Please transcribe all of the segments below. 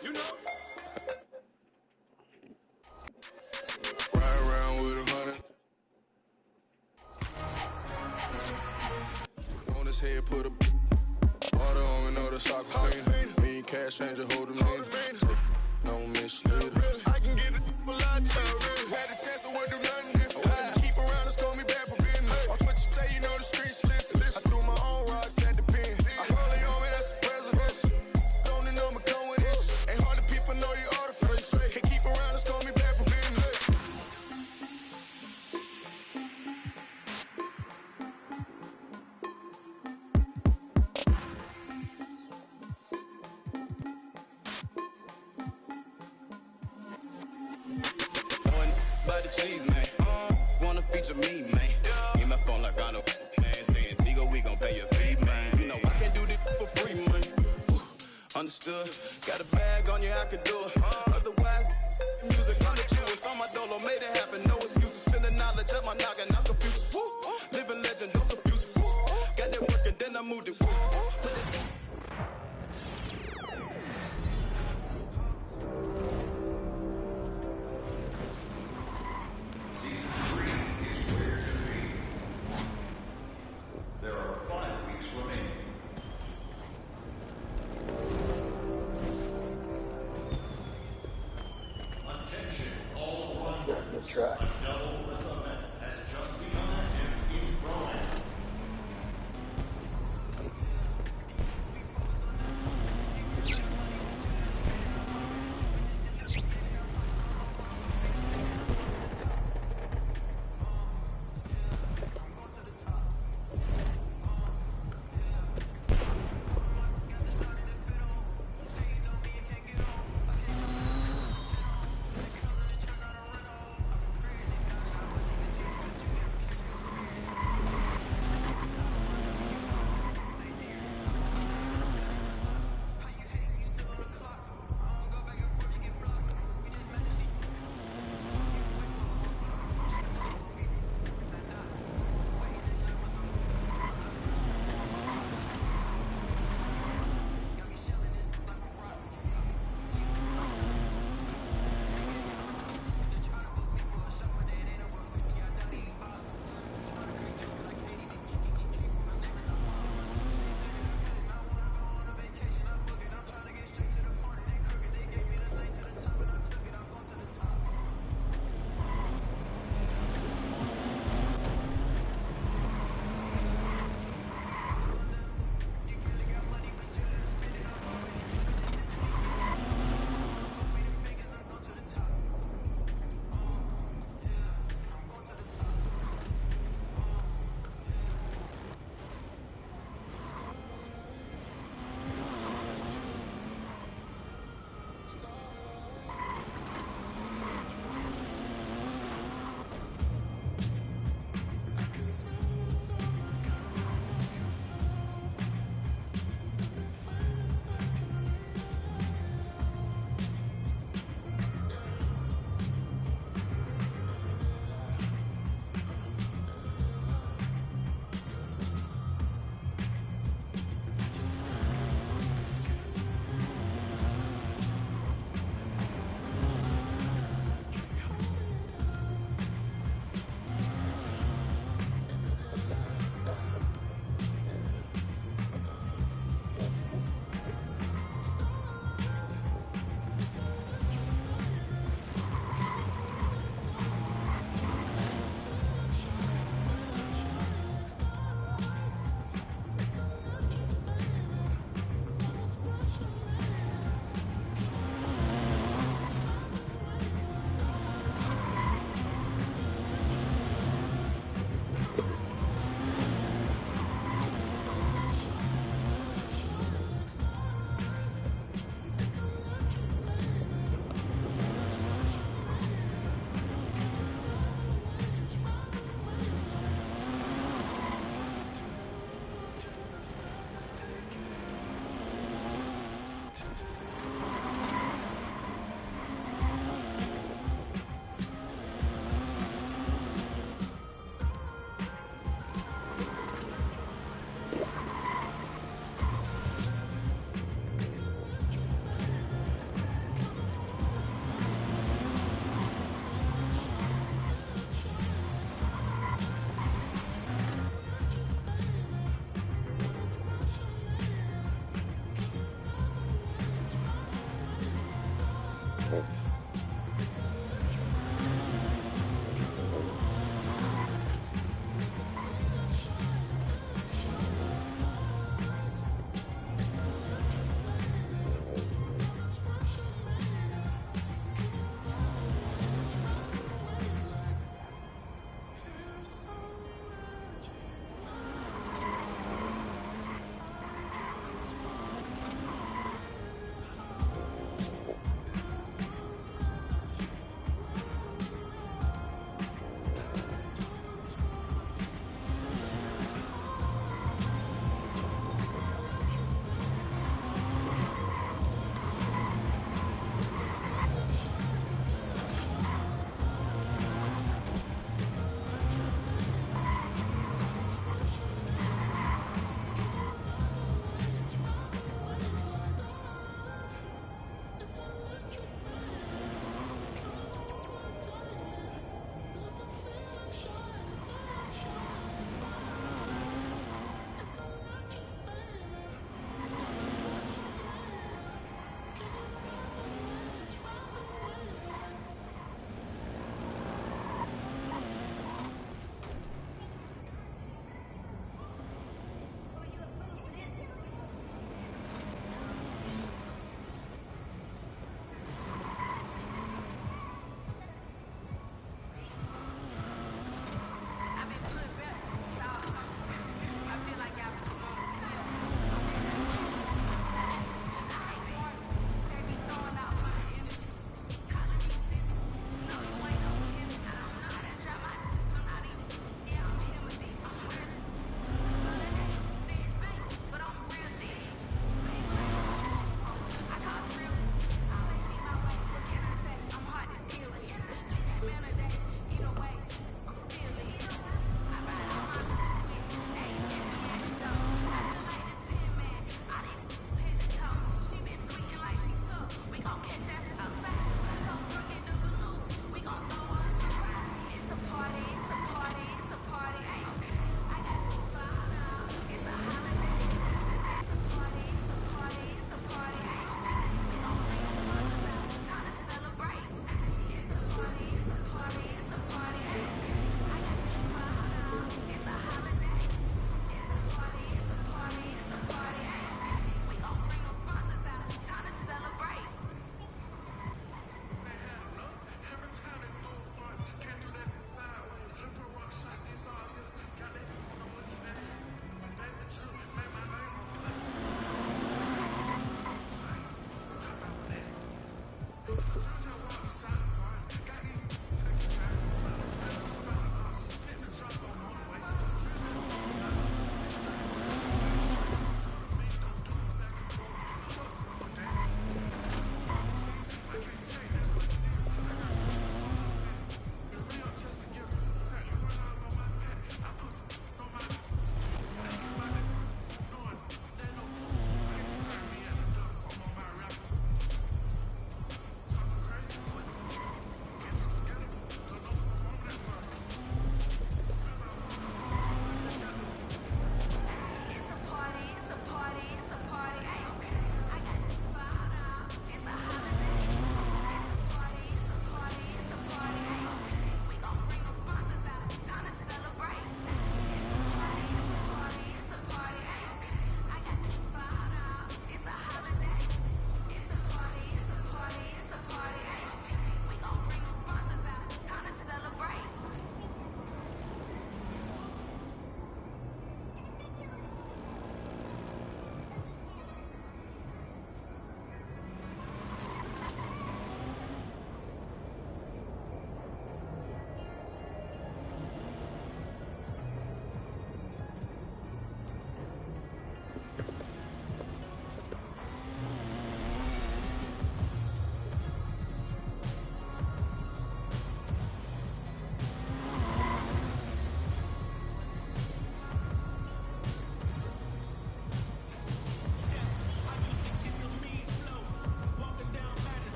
You know. Ride around with 100. On his head, put a water on me, know the soccer fiend. Me and cash changer, hold him in. No misleader. I can get it a lot of time. Had a chance to work, do nothing different. Keep around and score me back for business. Watch what you say, you know the streets listen. I threw my own rocks at the pen. I hold it on me, that's the presidential. Don't know me come with this. Ain't hard to people know you artificial. Can't keep around and score me back for business. But the cheese, man. Wanna feature me, man. In my phone like I know, man. Saying Tigo, we gon' pay your fee, man. You know I can't do this for free, man. Understood. Got a bag on you, I can do it. Otherwise, music on the truest. On my dolo, made it happen. No excuses. Spend the knowledge of my noggin, not confused. Woo. Living legend, don't confuse. Woo. Got that work and then I moved it. Woo. There are 5 weeks remaining. Attention, all runners. Good try. A double lift event has just become active in Pro-Am.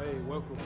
Hey, welcome.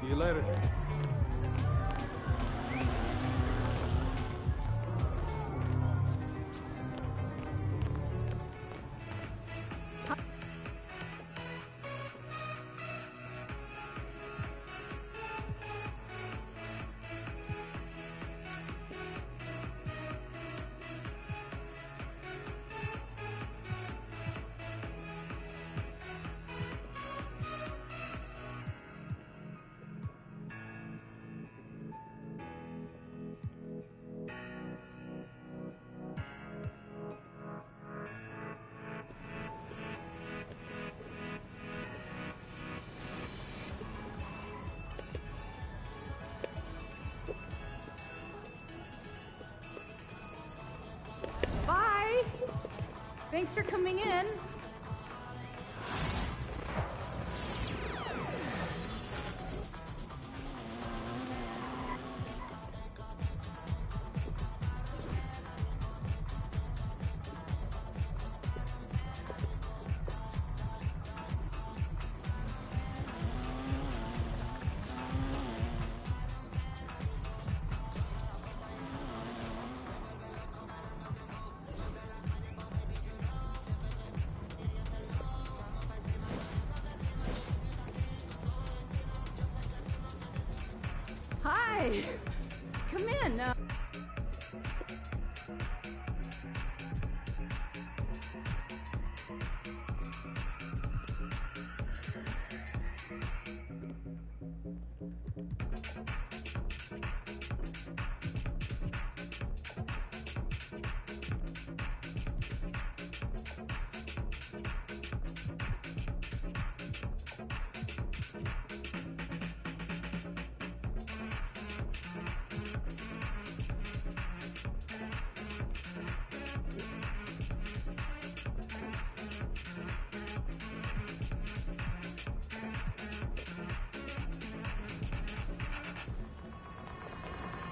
See you later. coming in. Hi. Come in.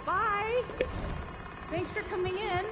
Bye. Thanks for coming in.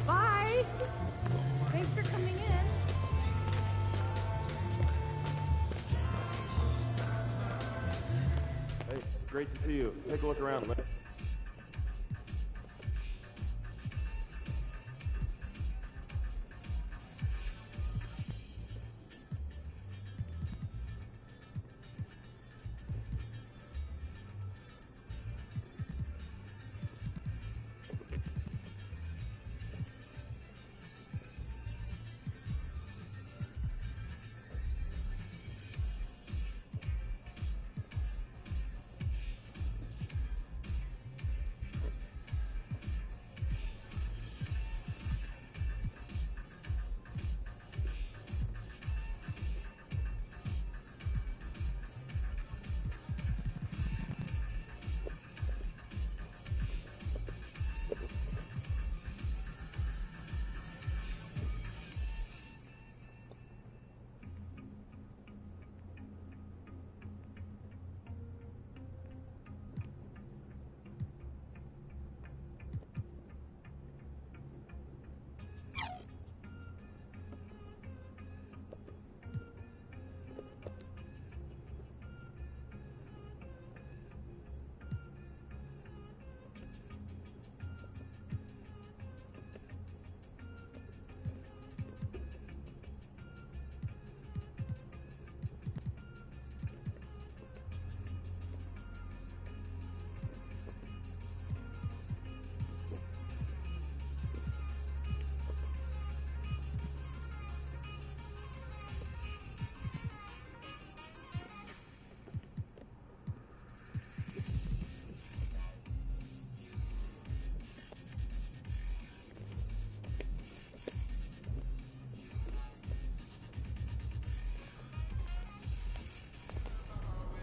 Bye. Thanks for coming in. Hey, great to see you. Take a look around.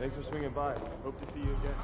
Thanks for swinging by. Hope to see you again.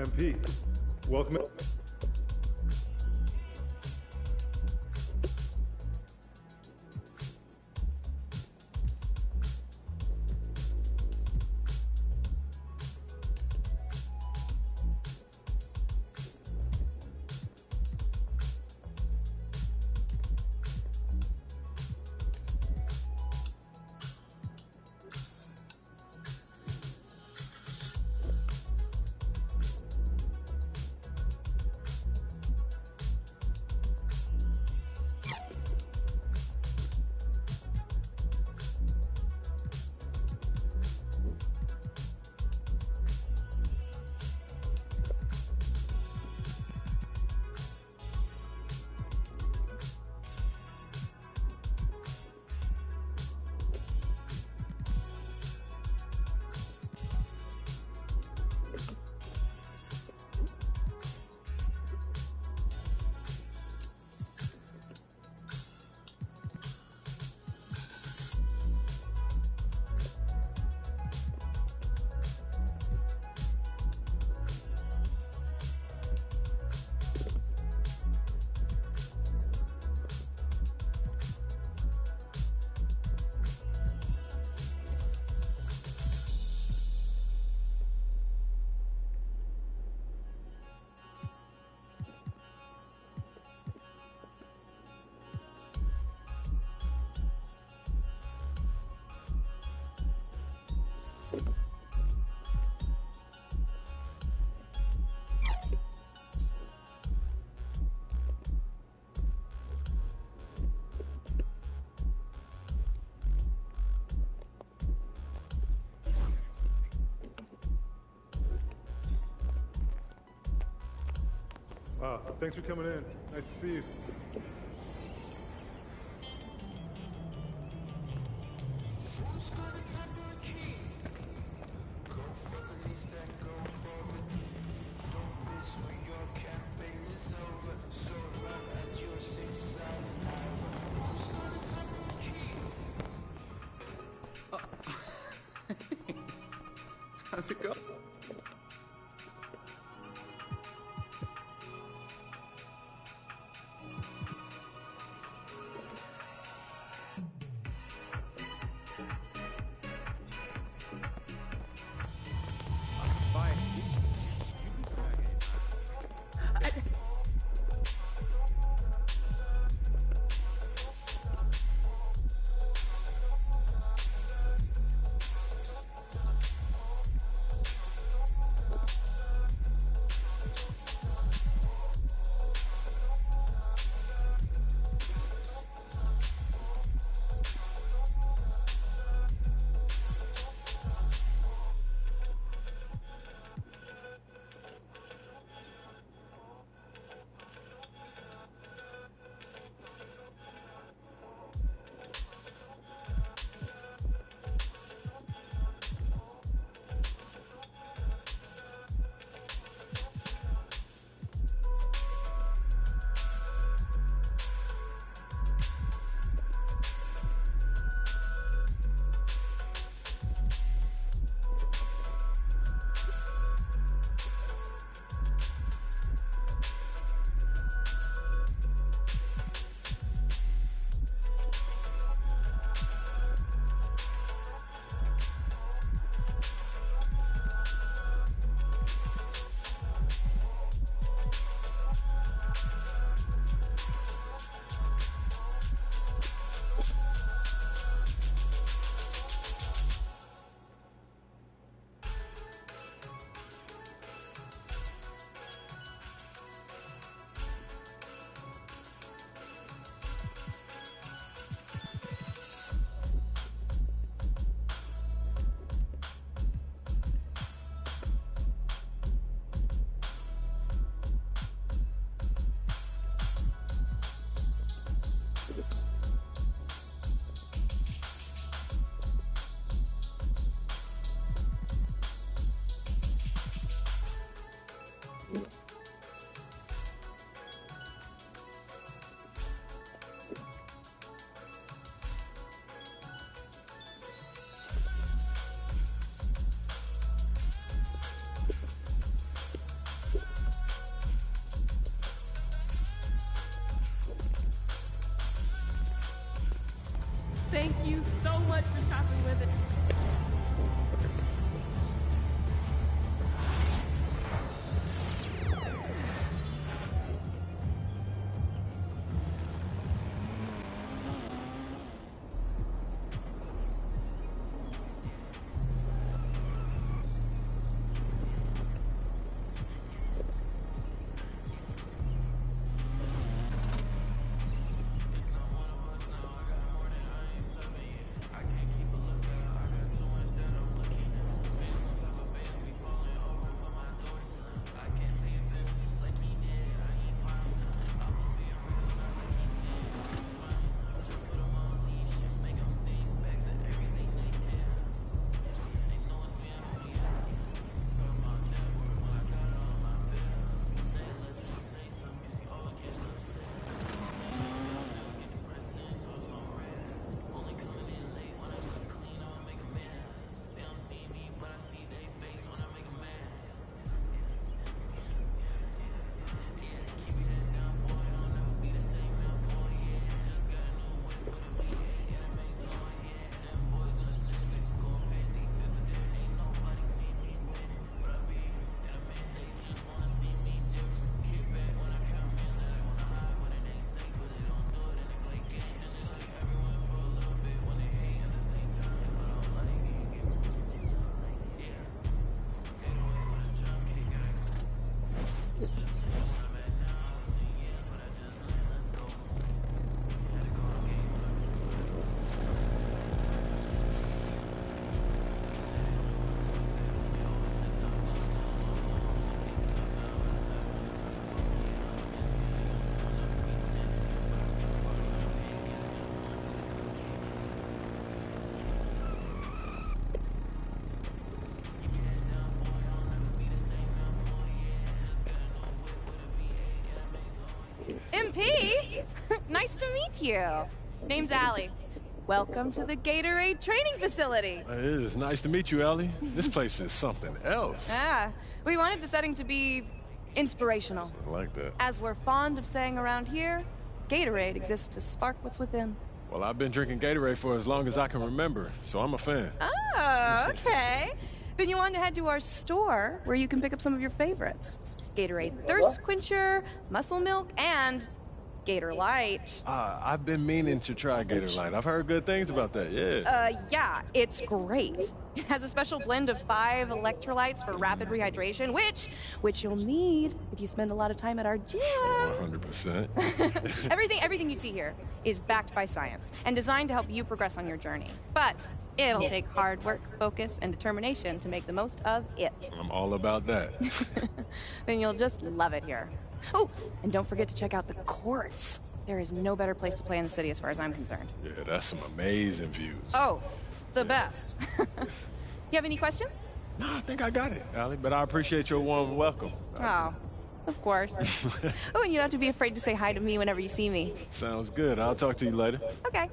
MP, welcome. Wow, thanks for coming in. Nice to see you. How's it go? Thank you so much for shopping with it. MP? Nice to meet you. Name's Allie. Welcome to the Gatorade training facility. It is nice to meet you, Ellie. This place is something else. We wanted the setting to be inspirational. I like that. As we're fond of saying around here, Gatorade exists to spark what's within. Well, I've been drinking Gatorade for as long as I can remember, so I'm a fan. Oh, okay. Then you want to head to our store where you can pick up some of your favorites. Gatorade Thirst Quencher, Muscle Milk, and Gator Light. I've been meaning to try Gator Light. I've heard good things about that, yeah. Yeah, it's great. It has a special blend of 5 electrolytes for rapid rehydration, which you'll need if you spend a lot of time at our gym. 100%. Everything you see here is backed by science and designed to help you progress on your journey. But it'll take hard work, focus, and determination to make the most of it. I'm all about that. Then you'll just love it here. Oh, and don't forget to check out the courts. There is no better place to play in the city as far as I'm concerned. Yeah, that's some amazing views. Oh, the best. You have any questions? No, I think I got it, Allie, but I appreciate your warm welcome. Oh, of course. Oh, and you don't have to be afraid to say hi to me whenever you see me. Sounds good. I'll talk to you later. Okay.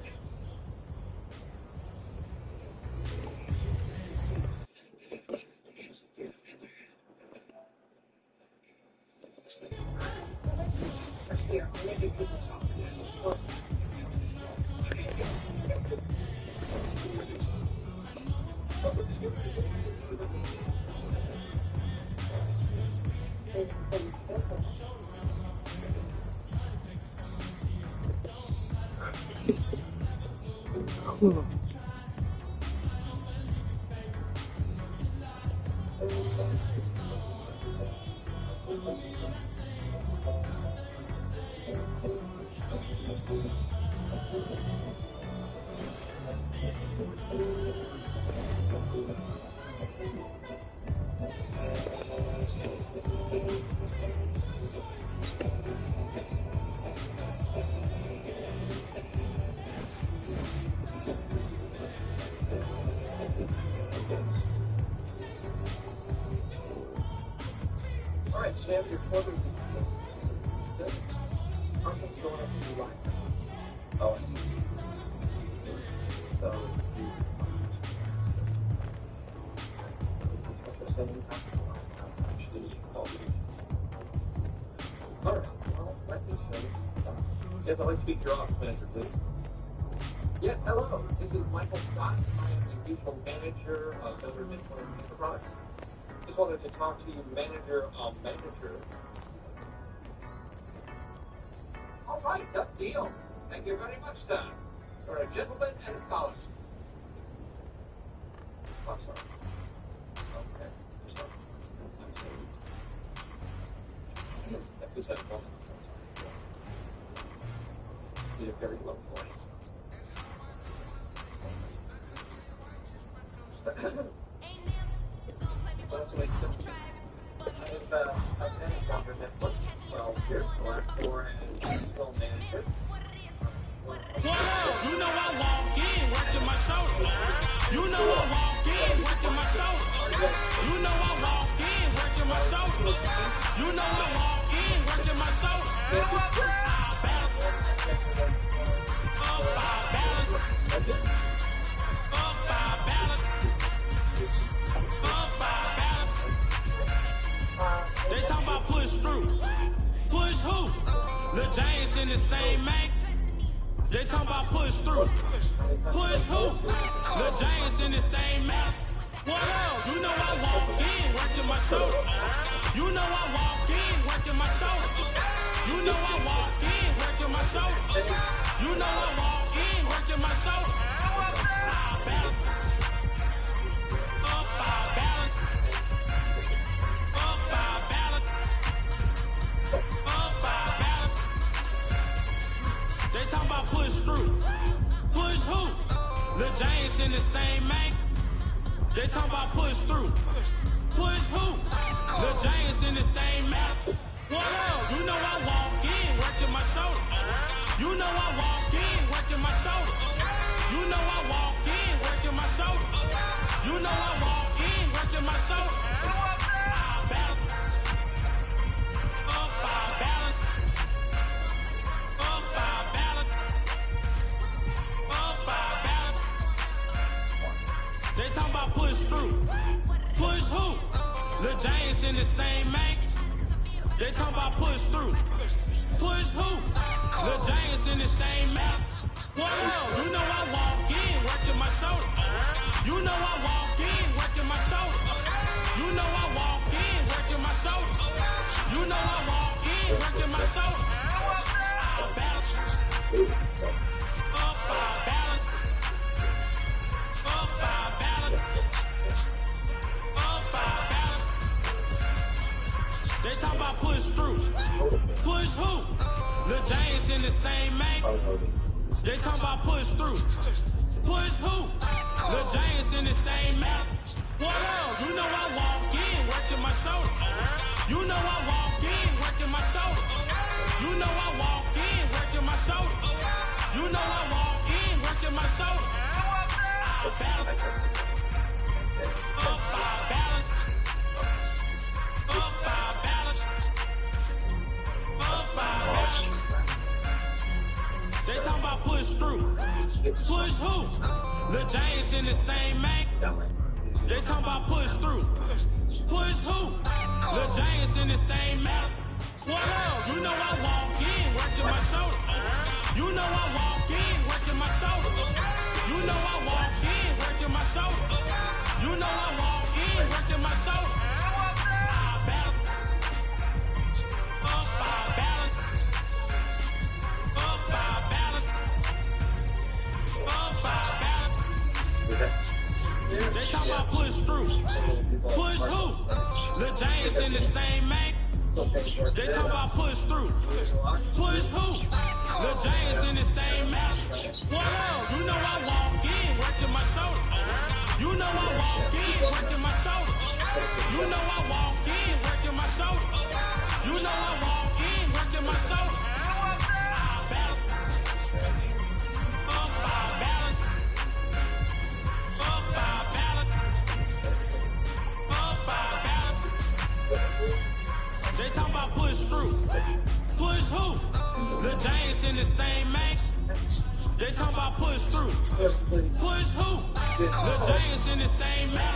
Alright, champ, your quarters. Good. Arsenal's going up to the line. Oh, I see. So, Alright, well, let me show you. Yes, I'd like to speak to your office manager, please. Yes, hello. This is Michael Scott. I am the regional manager of Denver Midpoint Enterprise. Just wanted to talk to you, manager. All right, done deal. Thank you very much, sir. You're a gentleman and a scholar. I'm sorry. Okay. I'm sorry. That was a very low voice. That's what I I've been a Dr. Netflix. Well, here's the last 4 and film manager. You know I walk in, working my shoulder. You know I walk in, working my shoulder. You know I walk in, working my shoulder. You know I walk in, working my shoulder. They talking about push through. Push who? Lil James in this thing, man. They talking about push through. Push who? Lil James in this thing, man. What else? You know I walk in, working my shoulder. You know I walk in, working my shoulder. You know I walk in, working my shoulder. You know I walk in, working my shoulder. They talking about push through. Push who? Lil James in this thing, man. They talking about push through. Push who? Lil James in this thing, man. What else? You know I walk in, working my shoulder. You know I walk in, working my shoulder. You know I walk in, working my shoulder. You know I walk in, working my shoulder. They talking about push through. Push who? Lil James in this thing, man. They talking about push through. Push who? Lil James in this thing, man. What else? You know I walk in, working my shoulder. You know I walk in, working my shoulder. You know I walk in, working my shoulder. You know I walk in, working my shoulder. They talking about push through. Push who? Lil James in this thing, man. They talking about push through. Push who? Lil James in this thing, man. What else? You know I walk in, working my shoulder. You know I walk in, working my shoulder. You know I walk in, working my shoulder. You know I walk in, working my shoulder. They talking about push through. Push who? Lil James in this thing, man. They talking about push through. Push who? Lil James in this thing, man. What else? You know I walk in, working my shoulder. You know I walk in, working my shoulder. You know I walk in, working my shoulder. You know I walk in, working my shoulder. They talking about push through. Push who? Lil James in this thing, man. They talking about push through. Push who? Lil James in this thing, man. What else? You know I walk in, working my shoulder. You know I walk in, working my shoulder. You know I walk in, working my shoulder. You know I walk in, working my shoulder. They talking about push through. Push who? Lil James in this thing, man. They talking about push through. Push who? Lil James in this thing, man.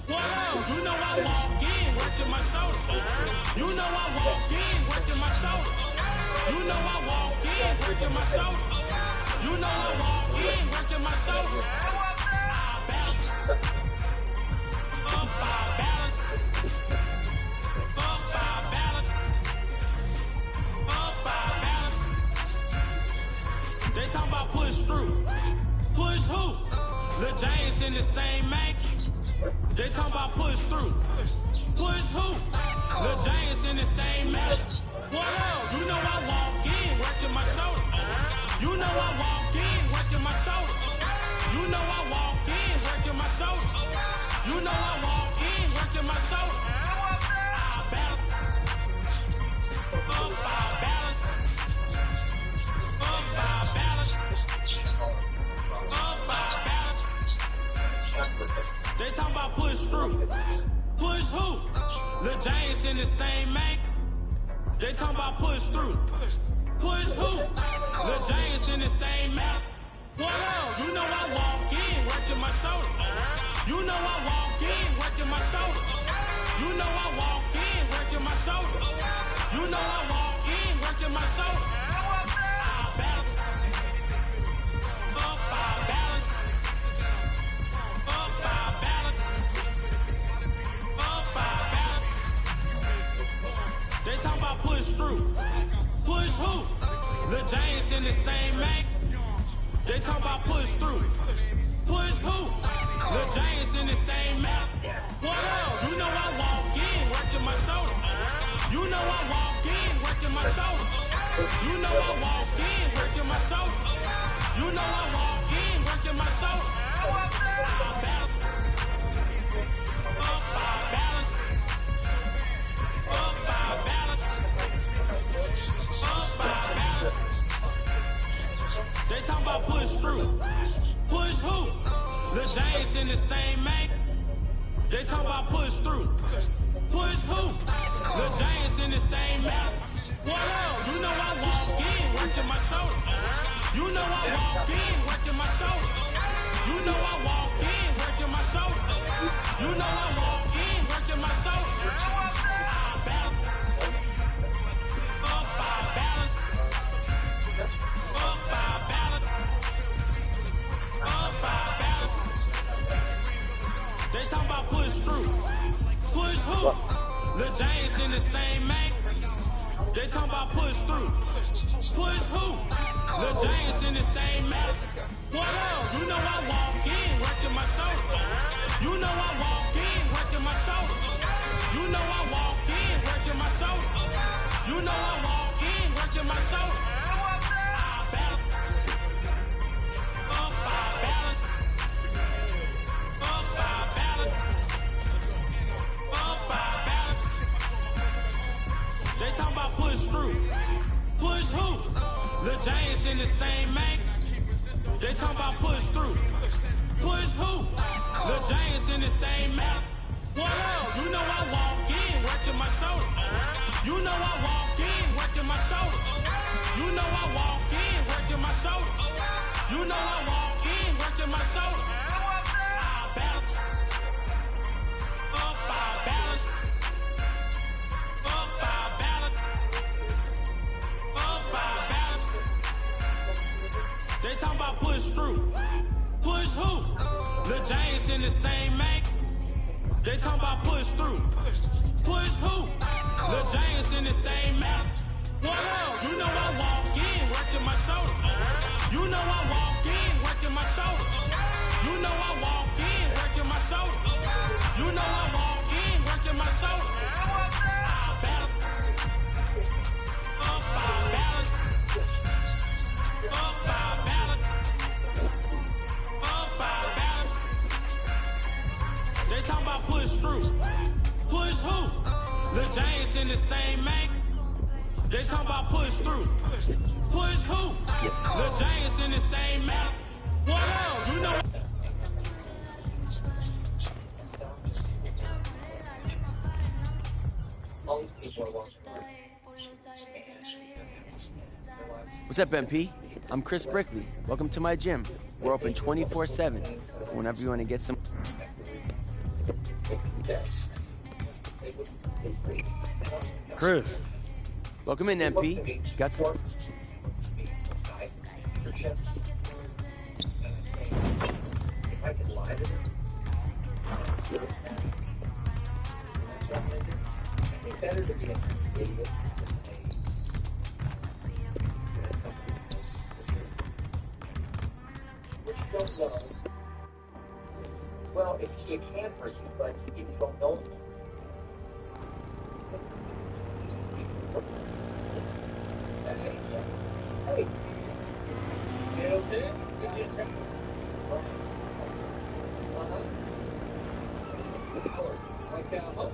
What else? You know I walk in, working my shoulder. You know I walk in, working my shoulder. You know I walk in, working my shoulder. You know I walk in, working my shoulder. Up, I balance. Up, I balance. Up, I balance. They talking about push through. Push who? Lil James in this thing, man. They talking about push through. Push who? Lil James in this thing, man. What else? You know I walk in, working my shoulder. You know I walk in, working my shoulder. You know I walk in, working my shoulder. You know I walk in, working my shoulder. I balance. Up, I balance. Up, I balance. Up, I balance. They talking about push through. Push who? Lil James in this thing, man. They talking about push through. Push who? Lil James in this thing, man. What else? You know I walk in, working my shoulder. You know I walk in, working my shoulder. You know I walk in, working my shoulder. You know I walk in, working my shoulder. I balance. Up, I balance. Up, I balance. Up, I balance. They talking about push through. Push who? Lil James in this thing, man. They talking about push through. Push who? Lil James in this thing, man. What else? You know I walk in, working my shoulder. You know I walk in, working my shoulder. You know I walk in, working my shoulder. You know I walk in, working my shoulder. I balance. Up, I balance. Up, I balance. Up, I balance. They talking about push through. Push who? Lil James in this thing, man. They talking about push through. Push who? Lil James in this thing, man. What else? You know I walk in, working my shoulder. You know I walk in, working my shoulder. You know I walk in, working my shoulder. You know I walk in, working my shoulder. I balance. Up, I balance. Up, I balance. Up, I balance. They talking about push through. Push who? Lil James in this thing, man. They talking about push through. Push who? Lil James in this thing, man. What else? You know I walk in, working my shoulder. You know I walk in, working my shoulder. You know I walk in, working my shoulder. You know I walk in, working my shoulder. I balance. Up, I balance. Up, I balance. Up, I balance. They talking about push through. Push who? Lil James in this thing, man. They talking about push through. Push who? Lil James in this thing, man. What else? You know I walk in, working my shoulder. You know I walk in, working my shoulder. You know I walk in, working my shoulder. You know I walk in, working my shoulder. I balance. Up, I balance. Up, I balance. Up, I balance. They talking about push through. Push who? Lil James in this thing, man. They talking about push through. Push who? Lil James in this thing, man. What else? You know I walk in, working my shoulder. You know I walk in, working my shoulder. You know I walk in, working my shoulder. You know I walk in, working my shoulder. I balance. Up, I balance. Up, I balance. Up, I balance. They talking about push through. Push who? Lil James in this thing, man. They talking about push through. Push who? Lil James in this thing, man. What else? You know. All these people are watching. What's up, MP? I'm Chris Brickley. Welcome to my gym. We're open 24/7. Whenever you want to get some. Chris. Welcome in, MP. Got some. membership. And I think if I could lie to them, steal it from them, that's what I'm gonna do. I think better to be an idiot than something else. Which you don't know. Well, it can hurt you, but if you don't know it, hey, Middleton, good news, sir. Right here. Oh, man.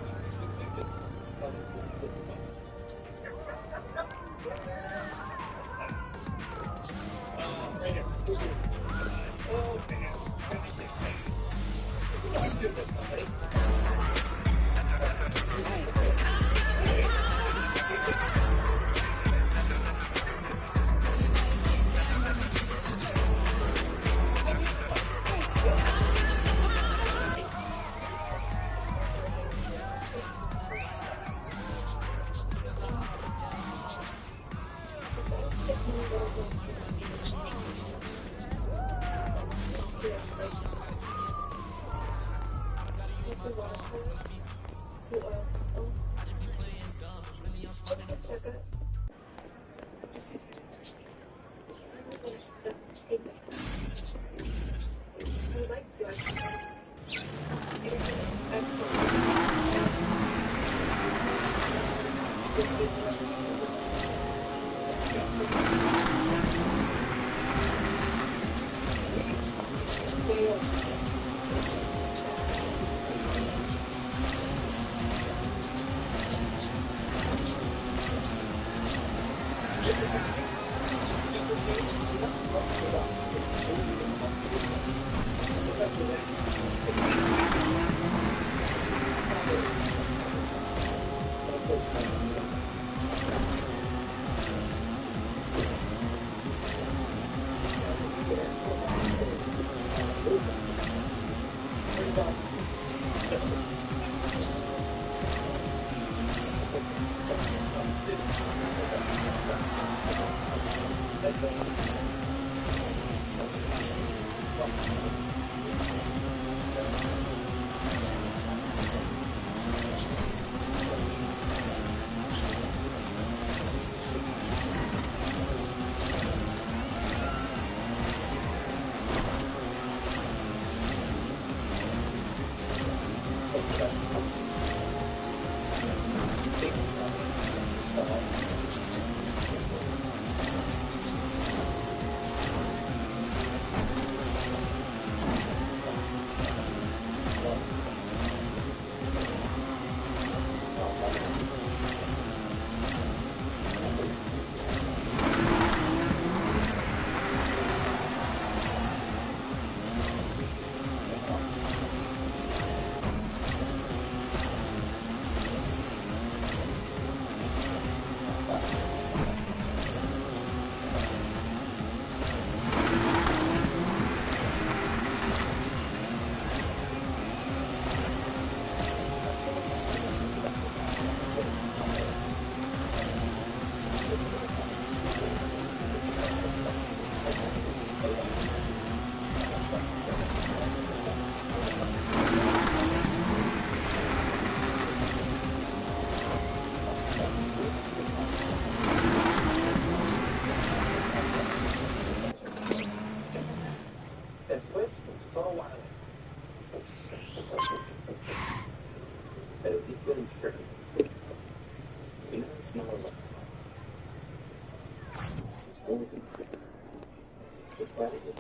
Do this, somebody.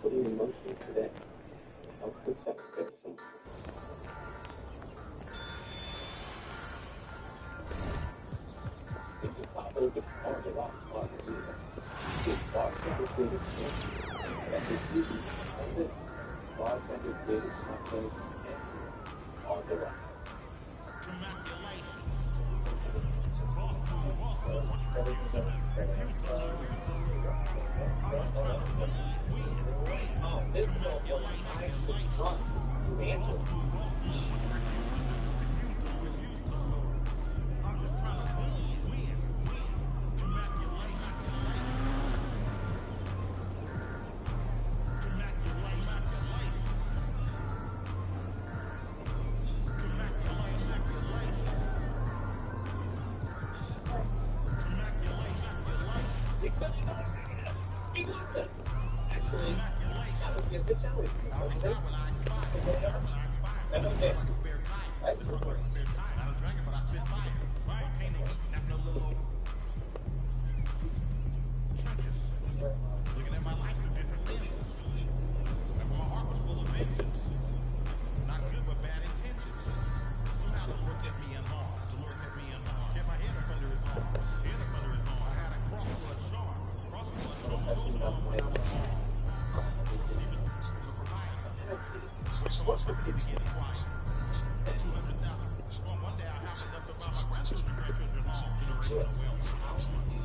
Putting emotion to that to help accept everything. If you pop over the car, the rocks are the zero. If bartender did it, that's his duty. And this bartender did his cocktails and on the rocks. Oh, this is all your life to run. You answer. sandwich. Okay? And okay. Looking at my life through different lenses. Remember, my heart was full of vengeance. Not good, but bad intentions. Somehow the Lord kept me in arms. The Lord kept me in arms. Kept my head up under his arms. Head up under his arms. I had a cross-blood charm. Cross-blood charm. So long when I was wrong. What's the beginning quiet? 200,000 strong. One day I'll have enough to buy my grandchildren, home. Generational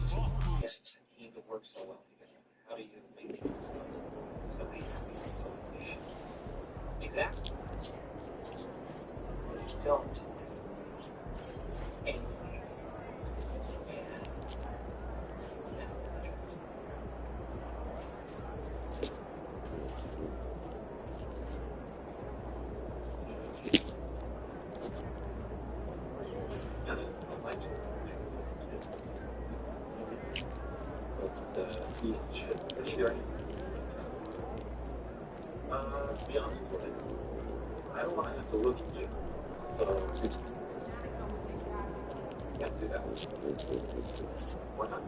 wealth. Yes, a team that works so well together. How do you make things so easy, so efficient? Exactly. You don't. Anything. To be honest with you, I don't want to have to look at you. So, can't do that. Why not?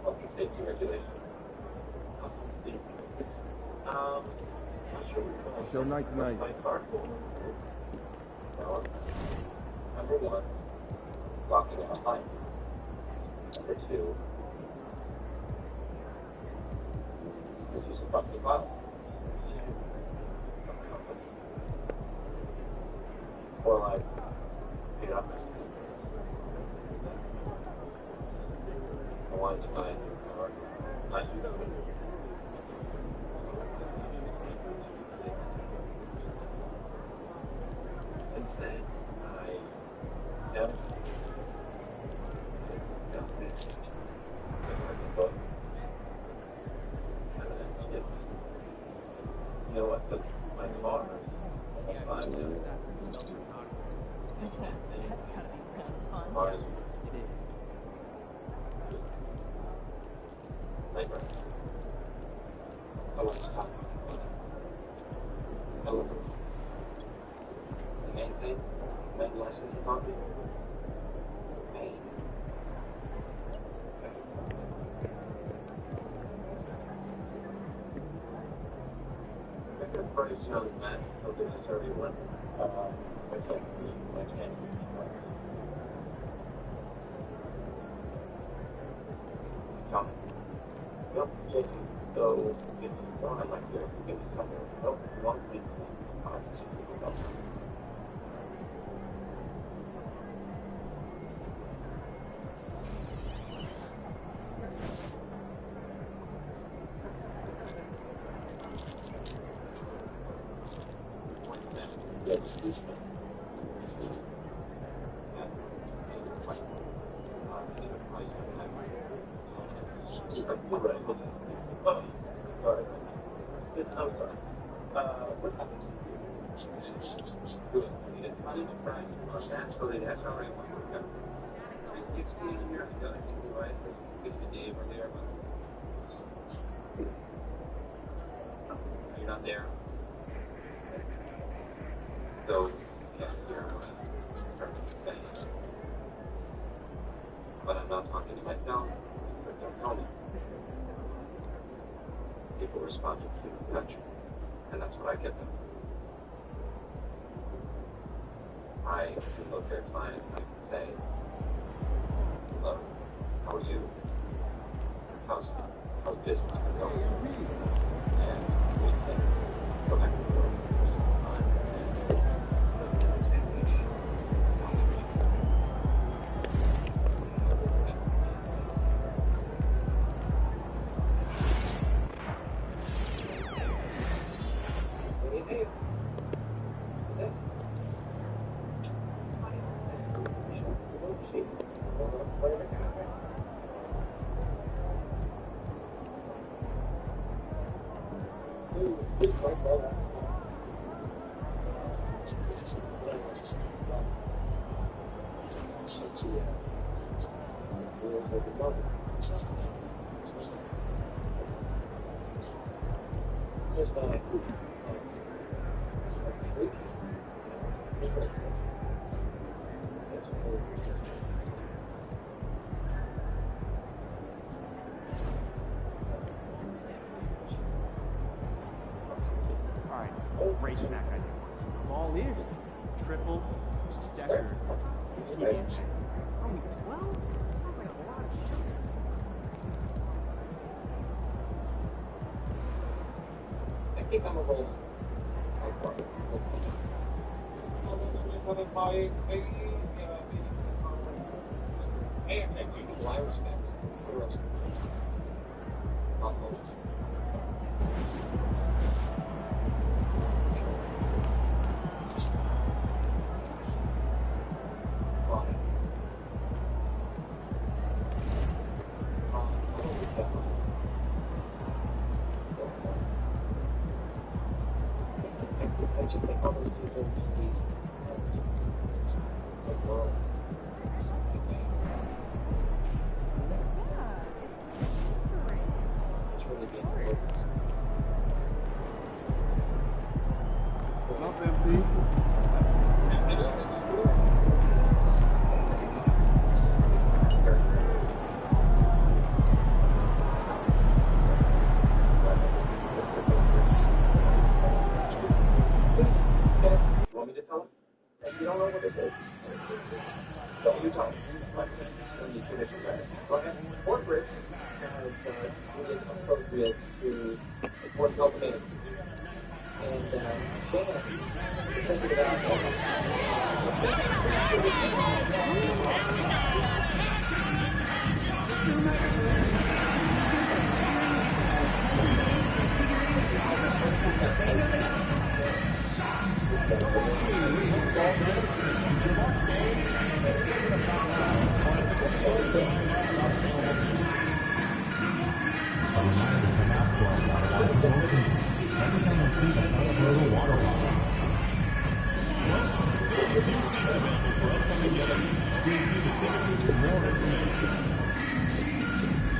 Health and safety regulations. Not sure. Show night tonight. My car. Well, number one, blocking it behind. Number two, this is a property file. Or like, paid off I wanted to buy a new car, not use it. Since then, I have book. And then it's, you know what, my car is almost 5 now. As far as labor, I want to stop. However, the main thing, the main lesson he taught me, pain. The first young man of the survey one, I can't see, I can't Tom. Nope, JP. So, if you don't have my fear, you can just tell me, nope, you want to speak to me. I'll just speak to you. I'm sorry. What happened? Good. It's not enterprise. Naturally, that's already what we've got. 360 a year ago, right? There's 50 day over there, but you're not there. So, yeah, you're right. But I'm not talking to myself because they're telling me. People respond to human touch, and that's what I get them. I can look at a client and I can say, hello, how are you? How's business been going? And we can go back and forth for some time and sandwich. Just not like freaky. That's really just Alright, race snack idea. I'm all ears. Triple decker. Only 12? Sounds like a lot of sugar. I think I'm a roll. I just think all those people in these the world. It's really being important. What's up, MP? Please, okay. You want me to tell him? If you don't know what it is, don't you tell him. When you finish it, go ahead. Corporate has made it appropriate to support dopamine. And Dan is thinking about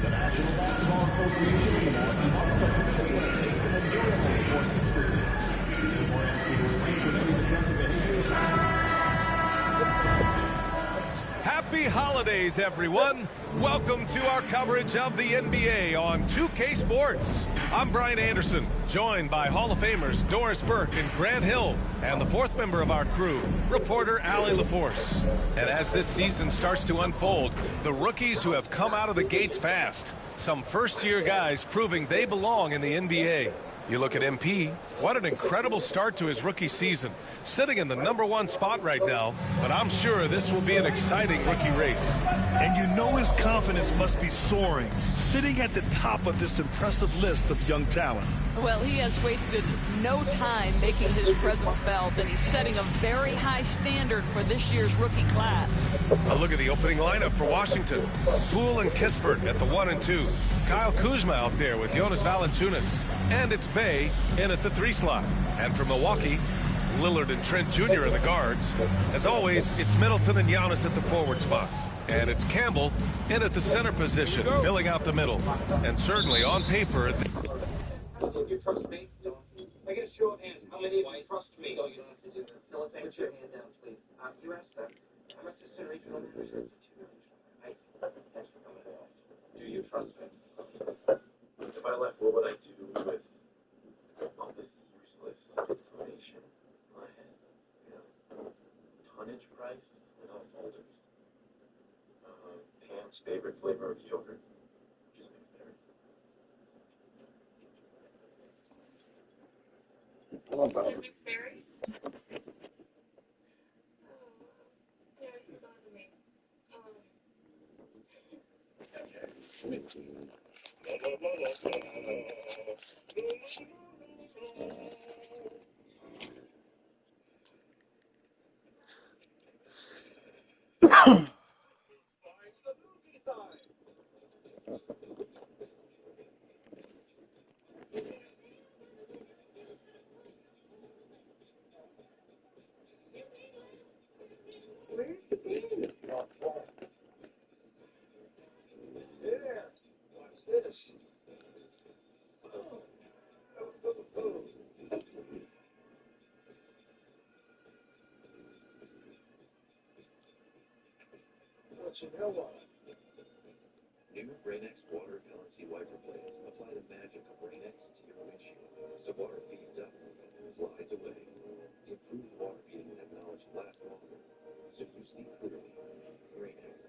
The National Basketball Association and the Milwaukee Bucks are considering a safe and enjoyable sports experience. Before asking to refrain from any disruptive behaviors. Happy holidays, everyone. Welcome to our coverage of the NBA on 2K Sports. I'm Brian Anderson, joined by Hall of Famers Doris Burke and Grant Hill, and the fourth member of our crew, reporter Allie LaForce. And as this season starts to unfold, the rookies who have come out of the gates fast, some first-year guys proving they belong in the NBA. You look at MP, what an incredible start to his rookie season, sitting in the #1 spot right now, but I'm sure this will be an exciting rookie race. And you know his confidence must be soaring, sitting at the top of this impressive list of young talent. Well, he has wasted no time making his presence felt, and he's setting a very high standard for this year's rookie class. A look at the opening lineup for Washington. Poole and Kispert at the 1 and 2. Kyle Kuzma out there with Jonas Valanciunas. And it's Bay in at the 3 slot. And for Milwaukee, Lillard and Trent Jr. are the guards. As always, it's Middleton and Giannis at the forward spots. And it's Campbell in at the center position, filling out the middle. And certainly on paper... Do you trust me? I get a show of hands. How many of you trust me? No, you don't have to do that. Phyllis, put your hand down, please. You asked that. I'm assistant regional manager. Thanks for coming in. Do you trust me? If I left, what would I do with all this useless information in my head? You know, tonnage price and all folders. Pam's favorite flavor of yogurt. Just mixed berry. I love that. Mixed berries? Yeah, he's on to me. Where's the baby? Yeah, watch this. Oh. So now what? New Rain-X water balancing wiper blades apply the magic of Rain-X to your windshield, so water feeds up and flies away. The improved water beating technology lasts longer, so you see clearly. Rain-X.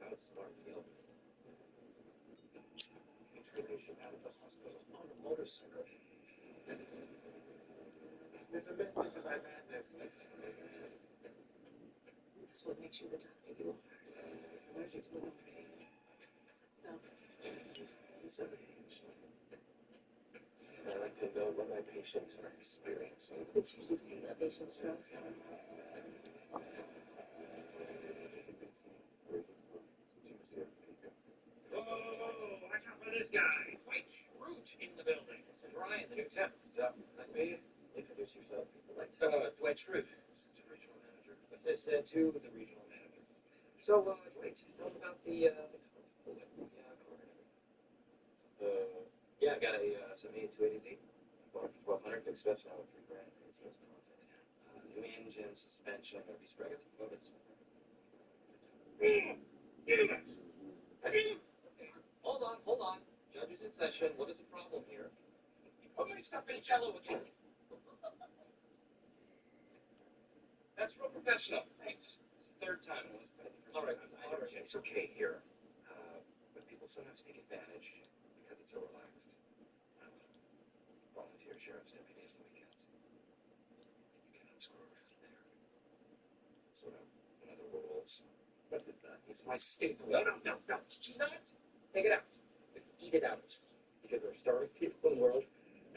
Outsmart the elements. Explanation out of the hospital on a motorcycle. There's a method to my madness. That's what makes you the doctor you are. Allergic to the pain. Stop. It's a range. I like to know what my patients are experiencing. Did you just take that patient's drugs? Oh, watch out for this guy. Dwight Schrute in the building. This is Ryan, the new temp. What's up? Nice to meet you. Introduce yourself. Dwight Schrute, assistant regional manager. Assistant to the regional manager. So, Dwight, tell them about the yeah, I got a 78 280Z. Bought it for $1,200. Fixed specs now with $3,000. It seems perfect. New engine, suspension, maybe sprockets and motors. Hold on. Judge is in session. What is the problem here? How many stuff in cello again? That's real professional. Thanks. Third time it was. All right. It's okay here. But people sometimes take advantage because it's so relaxed. Volunteer sheriff's deputies on weekends. You cannot screw around there. Sort of another rules. What is that? It's my staple. No. Do not take it out. Eat it out. Because there are starving people in the world,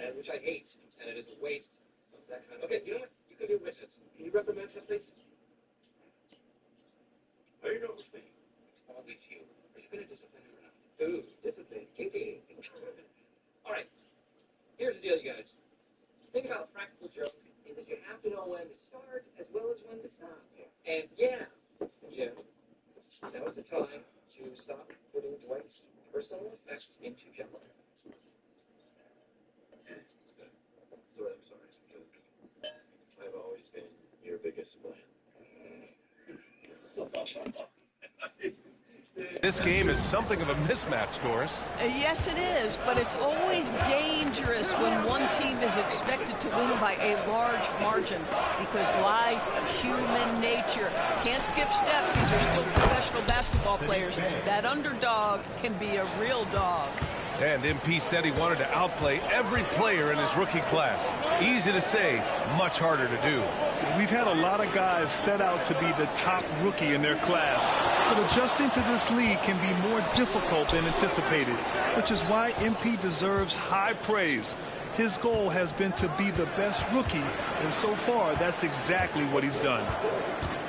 and which I hate, and it is a waste of that kind of. Okay, you know what? You can do witness. Can you reprimand him, please? Are you not with me? It's always you. Are you going to discipline him or not? Ooh, discipline. Kinky. All right. Here's the deal, you guys. The thing about a practical joke is that you have to know when to start as well as when to stop. And yeah, Jim, that was the time to stop putting Dwight's personal effects into Jello. Dwight, I'm sorry, because I've always been your biggest fan. This game is something of a mismatch, Doris. Yes, it is, but it's always dangerous when one team is expected to win by a large margin because why? Human nature. Can't skip steps. These are still professional basketball players. That underdog can be a real dog. And MP said he wanted to outplay every player in his rookie class. Easy to say, much harder to do. We've had a lot of guys set out to be the top rookie in their class, but adjusting to this league can be more difficult than anticipated, which is why MP deserves high praise. His goal has been to be the best rookie, and so far, that's exactly what he's done.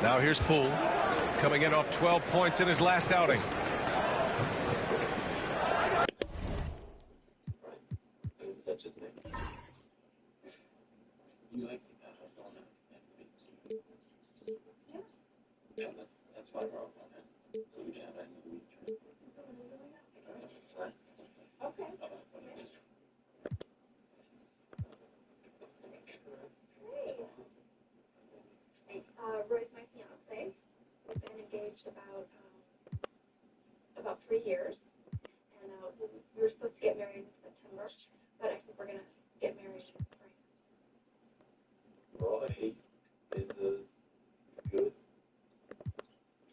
Now here's Poole, coming in off 12 points in his last outing. Such as me. You like yeah, that's why we're all on it. So we can have that in the week. Okay. Roy's my fiance. We've been engaged about 3 years, and we were supposed to get married in September, but I think we're gonna get married in the spring. Roy is a good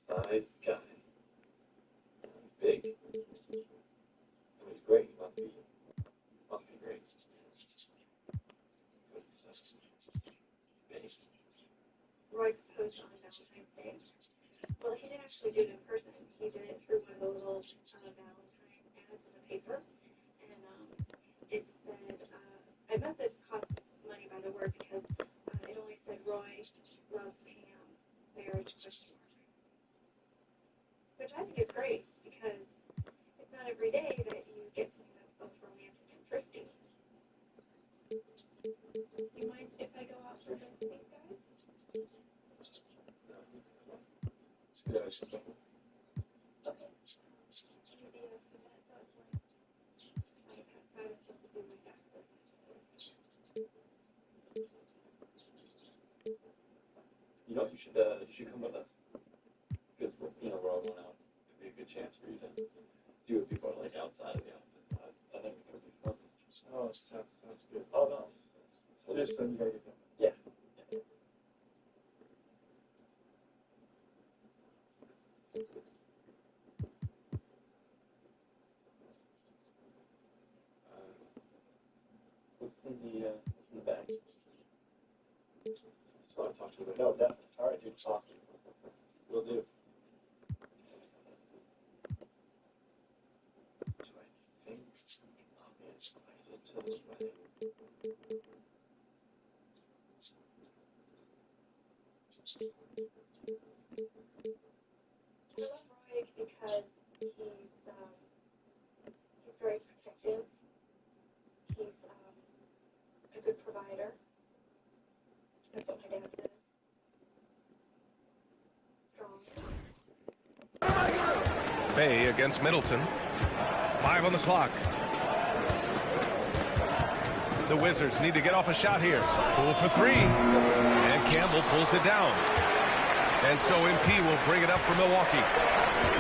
sized guy. Big. He's great. He must be great. Roy proposed on Valentine's Day. Well, he didn't actually do it in person. He did it through one of the little Valentine ads in the paper. And it said, I must have cost money by the word because it only said Roy, love Pam, marriage, question mark. Which I think is great because it's not every day that you get something that's both romantic and thrifty. Do you mind if I go out for a drink with these guys? Yes. Okay. Can you be a few minutes so it's like 5 past 5 is still to do my taxes. You know, you should come with us because we're all going out. good chance for you to see what people are like outside of the office. I think it could be fun. Oh, sounds good. Oh, no. Seriously, you gotta get that. Yeah. What's in the bag? Just want to talk to you. No, definitely. All right, dude. Awesome. Will do. Do I think I'll be invited to the wedding? I love Roy because he's very protective. He's a good provider. That's what my dad says. Strong. Bay against Middleton. 5 on the clock. The Wizards need to get off a shot here. Poole for 3. And Campbell pulls it down. And so MP will bring it up for Milwaukee.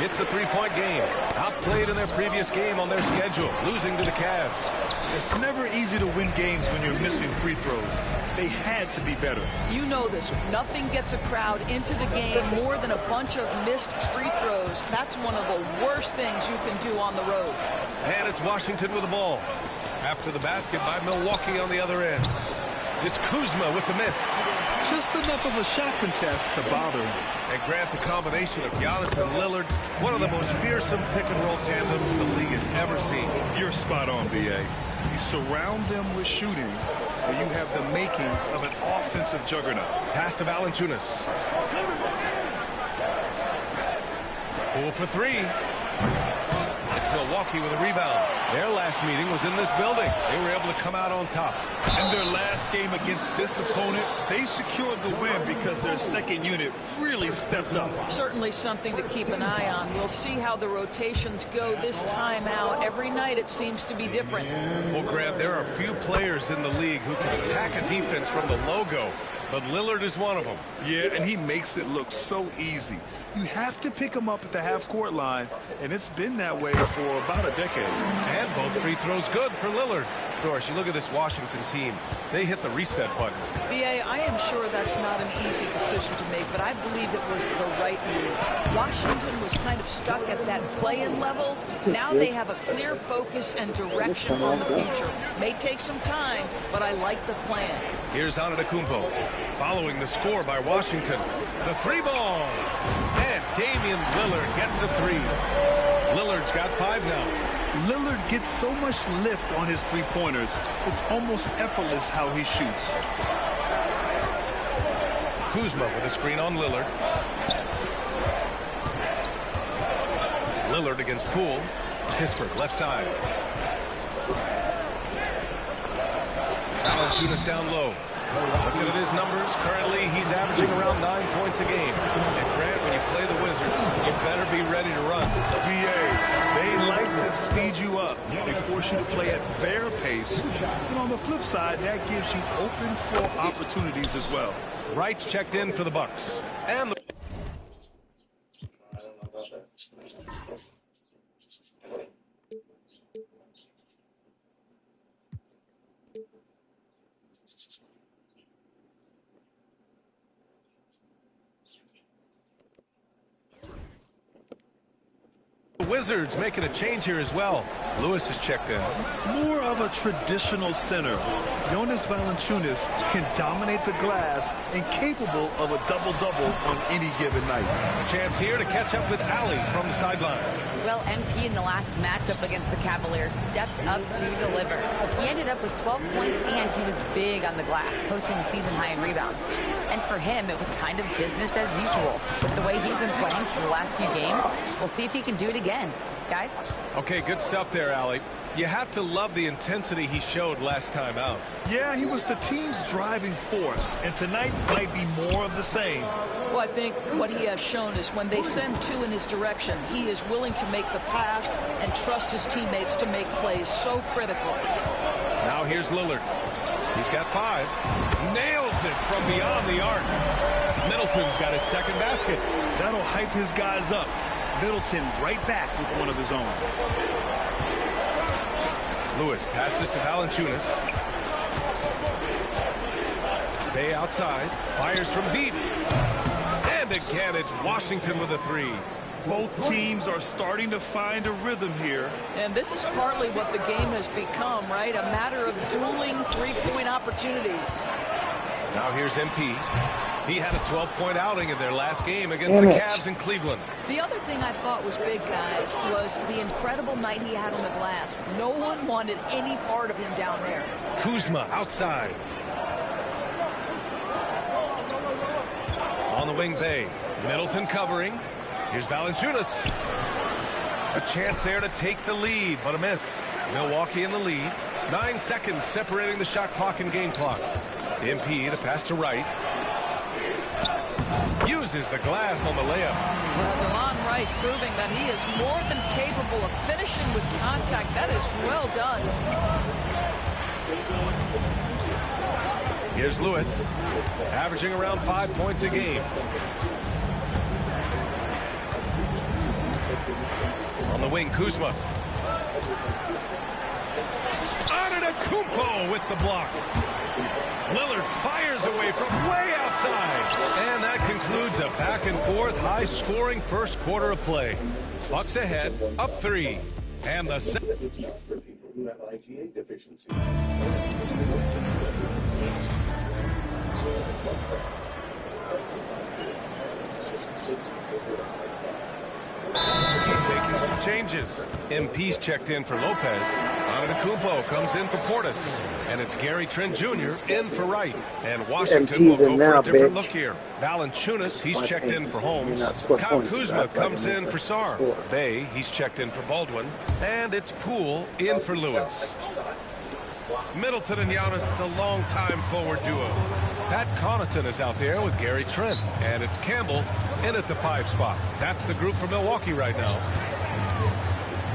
It's a 3-point game. Outplayed in their previous game on their schedule, losing to the Cavs. It's never easy to win games when you're missing free throws. They had to be better. You know this. Nothing gets a crowd into the game more than a bunch of missed free throws. That's one of the worst things you can do on the road. And it's Washington with the ball. After the basket by Milwaukee on the other end. It's Kuzma with the miss. Just enough of a shot contest to bother him. And Grant, the combination of Giannis and Lillard, one of the most fearsome pick-and-roll tandems the league has ever seen. You're spot on, B.A. You surround them with shooting, and you have the makings of an offensive juggernaut. Pass to Valanciunas. Poole for 3. It's Milwaukee with a rebound. Their last meeting was in this building. They were able to come out on top. In their last game against this opponent, they secured the win because their second unit really stepped up. Certainly something to keep an eye on. We'll see how the rotations go this time out. Every night it seems to be different. Well, Grant, there are few players in the league who can attack a defense from the logo, but Lillard is one of them. Yeah, and he makes it look so easy. You have to pick him up at the half-court line, and it's been that way for about a decade. And both free throws good for Lillard. Doris, you look at this Washington team. They hit the reset button. B.A., I am sure that's not an easy decision to make, but I believe it was the right move. Washington was kind of stuck at that play-in level. Now they have a clear focus and direction on the future. May take some time, but I like the plan. Here's Antetokounmpo, following the score by Washington. The 3 ball. And Damian Lillard gets a 3. Lillard's got 5 now. Lillard gets so much lift on his three-pointers, it's almost effortless how he shoots. Kuzma with a screen on Lillard. Lillard against Poole. Pittsburgh left side. Valanciunas down low. Looking at his numbers, currently he's averaging around 9 points a game. And Grant, when you play the Wizards, you better be ready to run. B.A., they like to speed you up. They force you to play at their pace. And on the flip side, that gives you open floor opportunities as well. Wright's checked in for the Bucks. And the I don't know about that. Wizards making a change here as well. Lewis is checked in. More of a traditional center. Jonas Valanciunas can dominate the glass and capable of a double-double on any given night. A chance here to catch up with Allie from the sideline. Well, MP in the last matchup against the Cavaliers stepped up to deliver. He ended up with 12 points and he was big on the glass, posting a season high in rebounds. And for him, it was kind of business as usual. With the way he's been playing for the last few games, we'll see if he can do it again. Guys? Okay, good stuff there, Allie. You have to love the intensity he showed last time out. Yeah, he was the team's driving force, and tonight might be more of the same. Well, I think what he has shown is when they send 2 in his direction, he is willing to make the pass and trust his teammates to make plays. So critical. Now here's Lillard. He's got 5. Nails it from beyond the arc. Middleton's got his second basket. That'll hype his guys up. Middleton right back with one of his own. Lewis passes to Valanciunas. Bay outside, fires from deep. And again, it's Washington with a three. Both teams are starting to find a rhythm here. And this is partly what the game has become, right? A matter of dueling three-point opportunities. Now here's MP. He had a 12-point outing in their last game against the Cavs in Cleveland. The other thing I thought was big, guys, was the incredible night he had on the glass. No one wanted any part of him down there. Kuzma outside. On the wing, Bay. Middleton covering. Here's Valanciunas. A chance there to take the lead, but a miss. Milwaukee in the lead. 9 seconds separating the shot clock and game clock. MP, the pass to Wright. Uses the glass on the layup. Well, DeLon Wright proving that he is more than capable of finishing with contact. That is well done. Here's Lewis, averaging around 5 points a game. On the wing, Kuzma. Antetokounmpo with the block. Lillard fires away from way outside. And that concludes a back-and-forth, high-scoring first quarter of play. Bucks ahead, up 3. And the second. Who have IgA deficiency. Making some changes. MP's checked in for Lopez. Antetokounmpo comes in for Portis. And it's Gary Trent Jr. in for Wright. And Washington will go for a different look here. Valanciunas, he's checked in for Holmes. Kyle Kuzma comes in for Sarr. Bay, he's checked in for Baldwin. And it's Poole in for Lewis. Middleton and Giannis, the longtime forward duo. Pat Connaughton is out there with Gary Trent. And it's Campbell in at the 5 spot. That's the group for Milwaukee right now.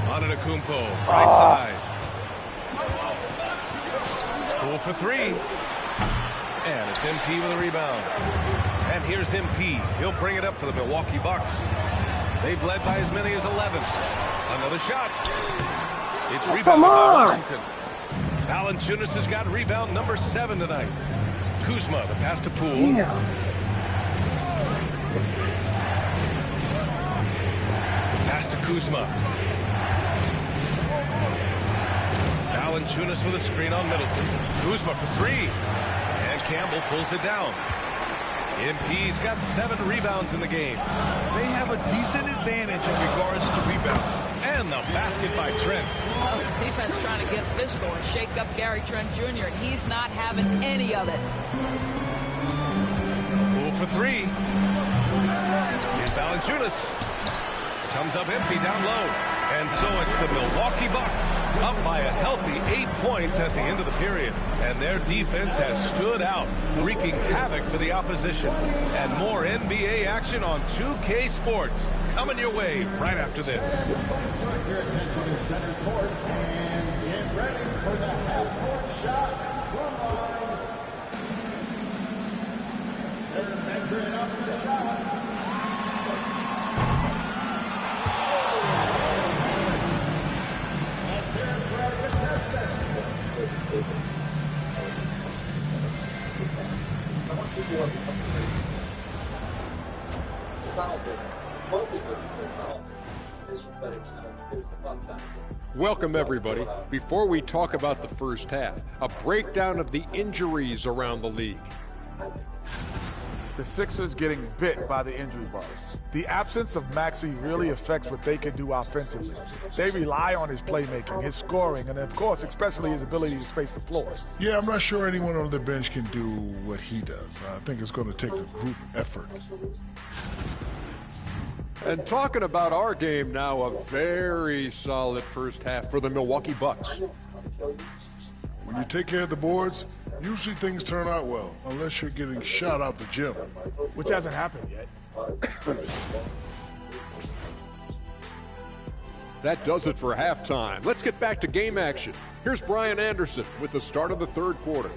Antetokounmpo, right side. Poole for 3. And it's MP with a rebound. And here's MP. He'll bring it up for the Milwaukee Bucks. They've led by as many as 11. Another shot. It's rebounded by Washington. Valanciunas has got rebound number 7 tonight. Kuzma, the pass to Poole. Yeah. Pass to Kuzma. Valanciunas with a screen on Middleton. Kuzma for 3. And Campbell pulls it down. MP's got 7 rebounds in the game. They have a decent advantage in regards to rebound. And the basket by Trent. Well, the defense trying to get physical and shake up Gary Trent Jr., and he's not having any of it. Poole for 3. Here's Valanciunas. Comes up empty down low. And so it's the Milwaukee Bucks up by a healthy 8 points at the end of the period. And their defense has stood out, wreaking havoc for the opposition. And more NBA action on 2K Sports coming your way right after this. Your attention is center court and get ready for the half-court shot from the line. They're measuring up the shot. Let's hear it for our contestant. Welcome, everybody. Before we talk about the first half, a breakdown of the injuries around the league. The Sixers getting bit by the injury bug. The absence of Maxey really affects what they can do offensively. They rely on his playmaking, his scoring, and of course, especially his ability to space the floor. Yeah, I'm not sure anyone on the bench can do what he does. I think it's going to take a group effort. And talking about our game now, a very solid first half for the Milwaukee Bucks. When you take care of the boards, usually things turn out well, unless you're getting shot out the gym. Which hasn't happened yet. That does it for halftime. Let's get back to game action. Here's Brian Anderson with the start of the third quarter.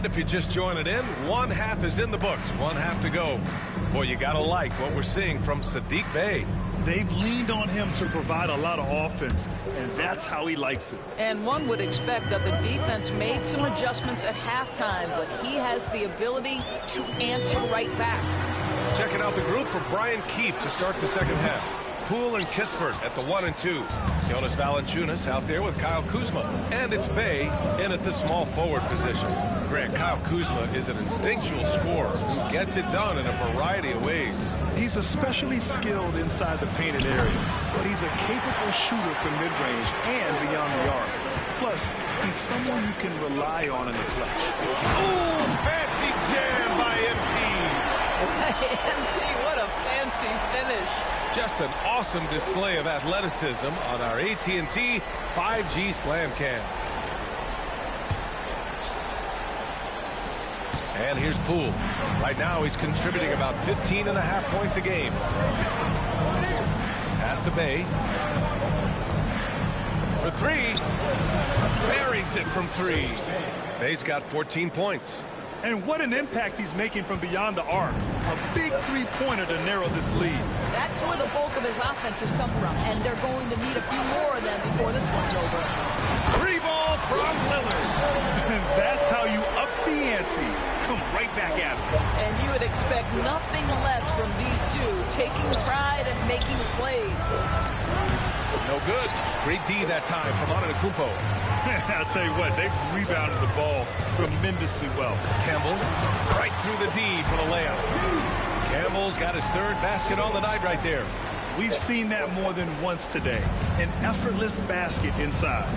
And if you're just joining in, one half is in the books, one half to go. Boy, you gotta like what we're seeing from Saddiq Bey. They've leaned on him to provide a lot of offense, and that's how he likes it. And one would expect that the defense made some adjustments at halftime, but he has the ability to answer right back. Checking out the group for Brian Keefe to start the second half. Poole and Kispert at the 1 and 2. Jonas Valanciunas out there with Kyle Kuzma. And it's Bey in at the small forward position. Grant, Kyle Kuzma is an instinctual scorer who gets it done in a variety of ways. He's especially skilled inside the painted area, but he's a capable shooter from mid-range and beyond the arc. Plus, he's someone you can rely on in the clutch. Ooh, fancy jam by MP. MP, what a fancy finish. Just an awesome display of athleticism on our AT&T 5G Slam Cam. And here's Poole. Right now he's contributing about 15.5 points a game. Pass to Bey. For 3. Buries it from 3. Bey's got 14 points. And what an impact he's making from beyond the arc. A big three-pointer to narrow this lead. That's where the bulk of his offense has come from, and they're going to need a few more of them before this one's over. 3 ball from Lillard. And that's how you up the ante. Come right back at him. And you would expect nothing less from these two, taking pride and making plays. No good. Great D that time from Antetokounmpo. I'll tell you what, they've rebounded the ball tremendously well. Campbell right through the D for the layup. Campbell's got his 3rd basket on the night right there. We've seen that more than once today. An effortless basket inside.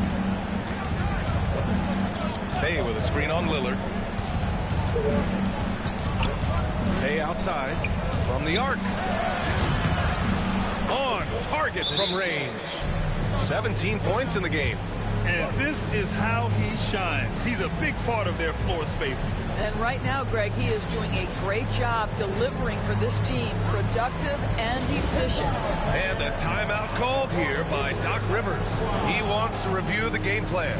Bey with a screen on Lillard. Bey outside from the arc. On target from range. 17 points in the game. And this is how he shines. He's a big part of their floor spacing. And right now, Greg, he is doing a great job delivering for this team. Productive and efficient. And a timeout called here by Doc Rivers. He wants to review the game plan.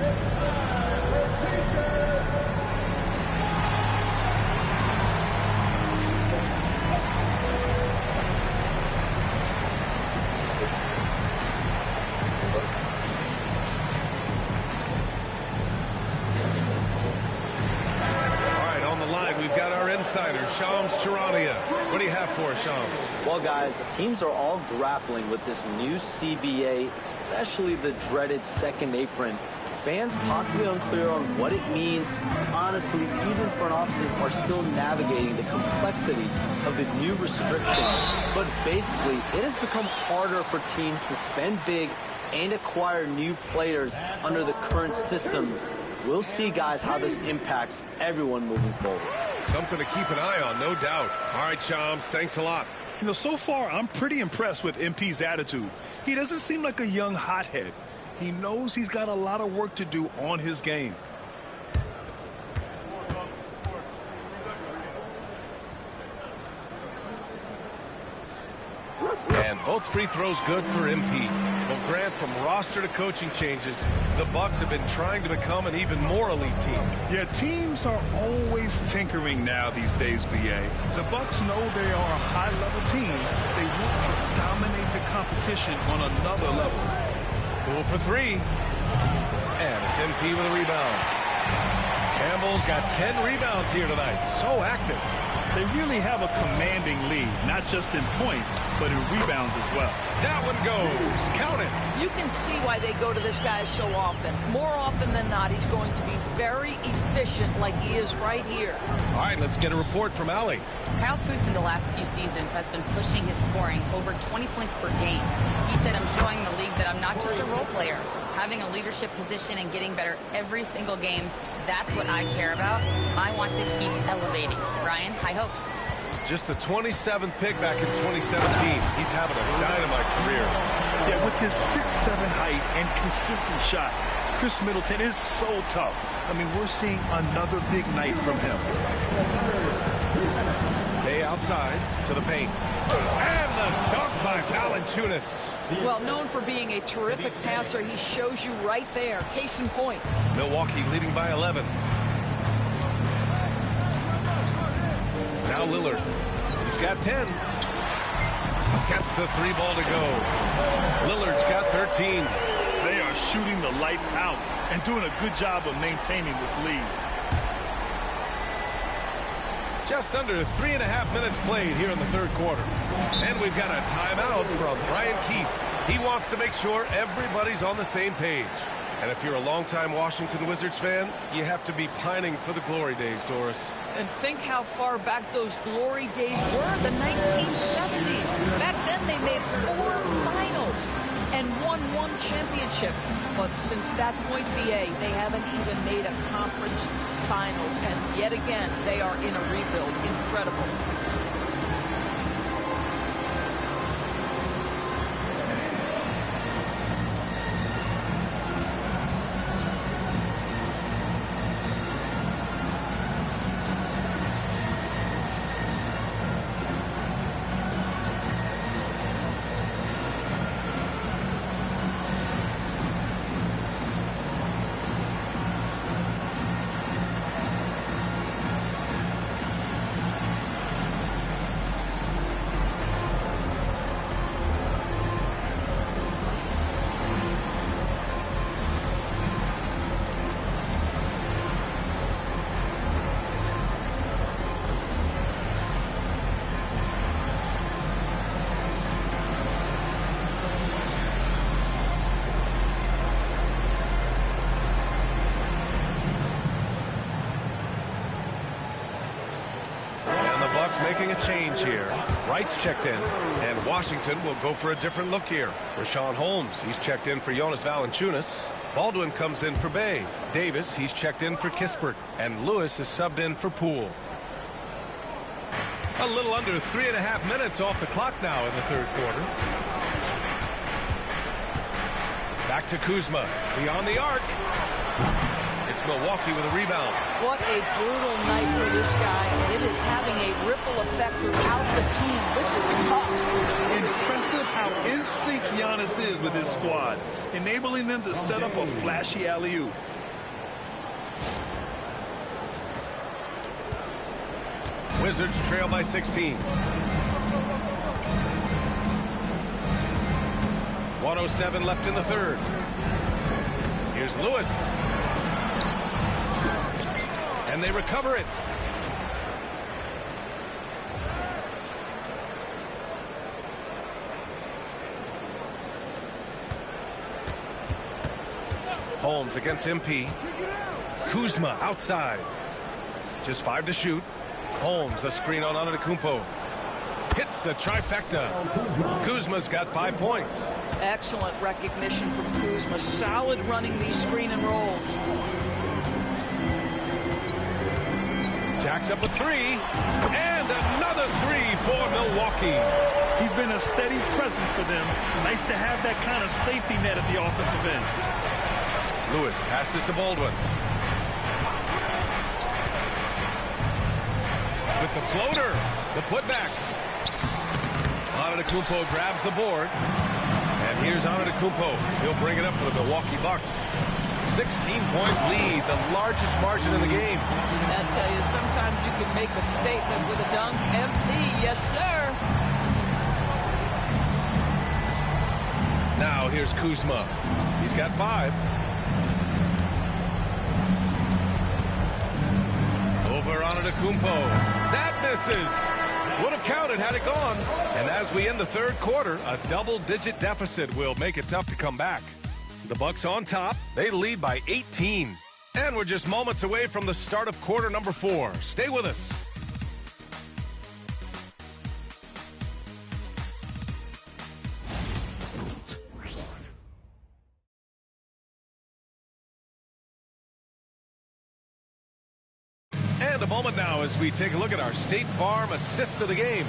Shams Charania. What do you have for us, Shams? Well, guys, teams are all grappling with this new CBA, especially the dreaded second apron. Fans possibly unclear on what it means. Honestly, even front offices are still navigating the complexities of the new restrictions. But basically, it has become harder for teams to spend big and acquire new players under the current systems. We'll see, guys, how this impacts everyone moving forward. Something to keep an eye on, no doubt. All right, Shams, thanks a lot. You know, so far, I'm pretty impressed with MP's attitude. He doesn't seem like a young hothead. He knows he's got a lot of work to do on his game. And both free throws good for MP. Well, Grant, from roster to coaching changes, the Bucks have been trying to become an even more elite team. Yeah, teams are always tinkering now these days, BA. The Bucks know they are a high-level team. They want to dominate the competition on another level. Poole for 3. And it's MP with a rebound. Campbell's got 10 rebounds here tonight. So active. They really have a commanding lead, not just in points, but in rebounds as well. That one goes. Count it. You can see why they go to this guy so often. More often than not, he's going to be very efficient like he is right here. All right, let's get a report from Allie. Kyle Kuzma the last few seasons has been pushing his scoring over 20 points per game. He said, "I'm showing the league that I'm not just a role player. Having a leadership position and getting better every single game, that's what I care about. I want to keep elevating." Brian, high hopes. Just the 27th pick back in 2017. He's having a dynamite career. Yeah, with his 6'7" height and consistent shot, Chris Middleton is so tough. I mean, we're seeing another big night from him. Bey outside to the paint. And the dunk by Valanciunas. Well, known for being a terrific passer, he shows you right there. Case in point. Milwaukee leading by 11. Now Lillard. He's got 10. Gets the 3 ball to go. Lillard's got 13. They are shooting the lights out and doing a good job of maintaining this lead. Just under 3.5 minutes played here in the third quarter. And we've got a timeout from Brian Keefe. He wants to make sure everybody's on the same page. And if you're a longtime Washington Wizards fan, you have to be pining for the glory days, Doris. And think how far back those glory days were, the 1970s. Back then they made 4 finals and won 1 championship. But since that point, BA, they haven't even made a conference finals. And yet again, they are in a rebuild. Incredible. Making a change here. Wright's checked in, and Washington will go for a different look here. Rashawn Holmes, he's checked in for Jonas Valanciunas. Baldwin comes in for Bay. Davis, he's checked in for Kispert, and Lewis is subbed in for Poole. A little under 3.5 minutes off the clock now in the third quarter. Back to Kuzma, beyond the arc. It's Milwaukee with a rebound. What a brutal night for this guy. It is having a ripple effect throughout the team. This is tough. Impressive how in sync Giannis is with his squad, enabling them to set up a flashy alley-oop. Wizards trail by 16. 1:07 left in the third. Here's Lewis. And they recover it. Holmes against MP. Kuzma outside. Just 5 to shoot. Holmes, a screen on Antetokounmpo. Hits the trifecta. Kuzma's got 5 points. Excellent recognition from Kuzma. Solid running these screen and rolls. Jacks up a 3, and another 3 for Milwaukee. He's been a steady presence for them. Nice to have that kind of safety net at the offensive end. Lewis passes to Baldwin. With the floater, the putback. Antetokounmpo grabs the board. And here's Antetokounmpo. He'll bring it up for the Milwaukee Bucks. 16-point lead, the largest margin in the game. I tell you, sometimes you can make a statement with a dunk. MP, yes, sir. Now here's Kuzma. He's got 5. Over Antetokounmpo. That misses. Would have counted had it gone. And as we end the third quarter, a double-digit deficit will make it tough to come back. The Bucks on top. They lead by 18. And we're just moments away from the start of quarter number 4. Stay with us. And a moment now as we take a look at our State Farm assist of the game.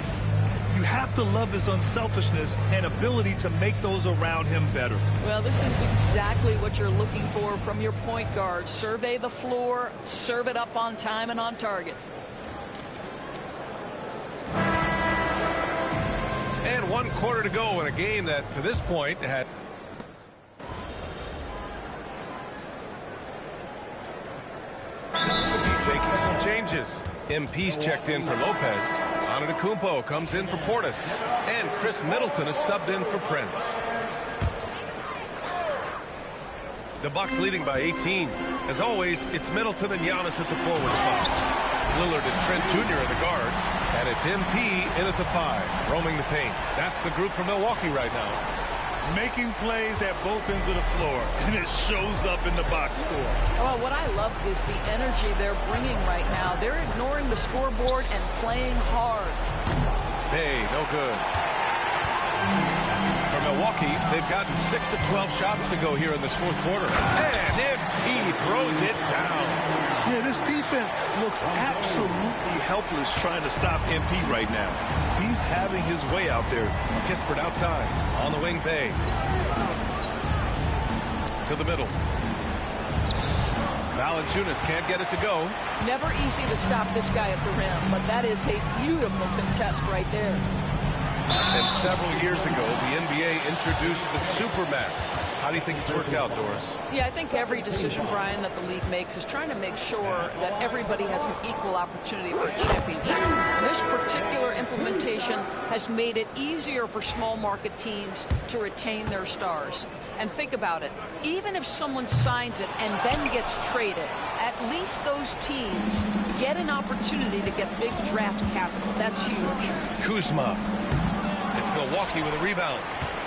You have to love his unselfishness and ability to make those around him better. Well, this is exactly what you're looking for from your point guard. Survey the floor, serve it up on time and on target. And 1 quarter to go in a game that, to this point, had... He's making some changes. MP's checked in for Lopez. Antetokounmpo comes in for Portis. And Chris Middleton is subbed in for Prince. The Bucks leading by 18. As always, it's Middleton and Giannis at the forward spots. Lillard and Trent Jr. are the guards. And it's MP in at the 5, roaming the paint. That's the group from Milwaukee right now. Making plays at both ends of the floor, and it shows up in the box score. Well, what I love is the energy they're bringing right now. They're ignoring the scoreboard and playing hard. Hey, no good. For Milwaukee, they've gotten 6 of 12 shots to go here in this fourth quarter. And MP throws it down. Yeah, this defense looks absolutely helpless trying to stop MP right now. He's having his way out there. Kispert outside. On the wing, Bay. To the middle. Valanciunas can't get it to go. Never easy to stop this guy at the rim, but that is a beautiful contest right there. And several years ago, the NBA introduced the Supermax. How do you think it's worked out, Doris? Yeah, I think every decision, Brian, that the league makes is trying to make sure that everybody has an equal opportunity for a championship. This particular implementation has made it easier for small market teams to retain their stars. And think about it. Even if someone signs it and then gets traded, at least those teams get an opportunity to get big draft capital. That's huge. Kuzma. It's Milwaukee with a rebound.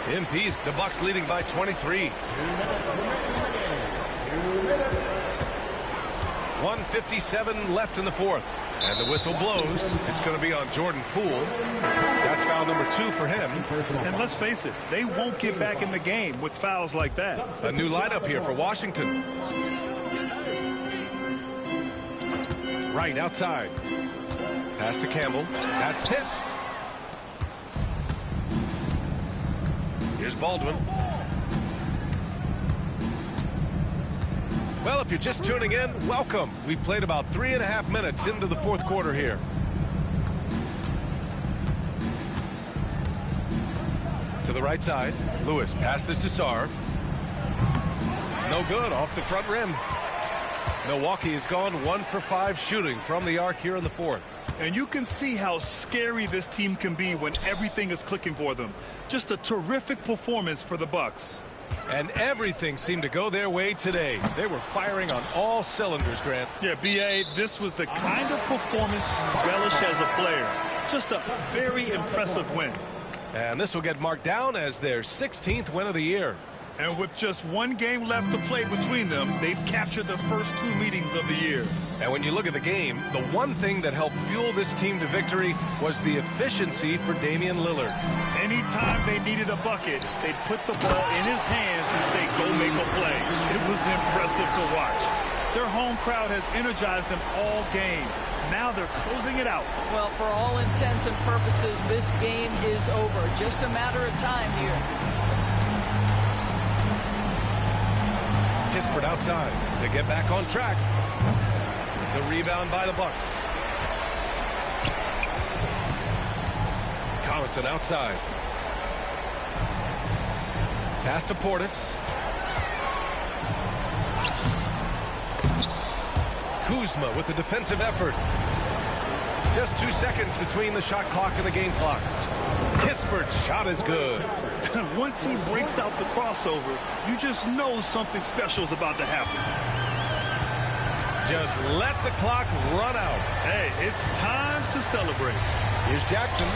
MP's the Bucks leading by 23. 1:57 left in the fourth. And the whistle blows. It's going to be on Jordan Poole. That's foul number 2 for him. And let's face it, they won't get back in the game with fouls like that. A new lineup here for Washington. Right outside. Pass to Campbell. That's tipped. Here's Baldwin. Well, if you're just tuning in, welcome. We've played about 3.5 minutes into the fourth quarter here. To the right side. Lewis passes to Sarv. No good, off the front rim. Milwaukee has gone 1 for 5 shooting from the arc here in the fourth. And you can see how scary this team can be when everything is clicking for them. Just a terrific performance for the Bucks. And everything seemed to go their way today. They were firing on all cylinders, Grant. Yeah, B.A., this was the kind of performance you relish as a player. Just a very impressive win. And this will get marked down as their 16th win of the year. And with just 1 game left to play between them, they've captured the first 2 meetings of the year. And when you look at the game, the one thing that helped fuel this team to victory was the efficiency for Damian Lillard. Anytime they needed a bucket, they'd put the ball in his hands and say, go make a play. It was impressive to watch. Their home crowd has energized them all game. Now they're closing it out. Well, for all intents and purposes, this game is over. Just a matter of time here. Kispert outside to get back on track. The rebound by the Bucks. Connaughton outside. Pass to Portis. Kuzma with the defensive effort. Just 2 seconds between the shot clock and the game clock. Kispert's shot is good. Once he breaks out the crossover, you just know something special is about to happen. Just let the clock run out. Hey, it's time to celebrate. Here's Jackson.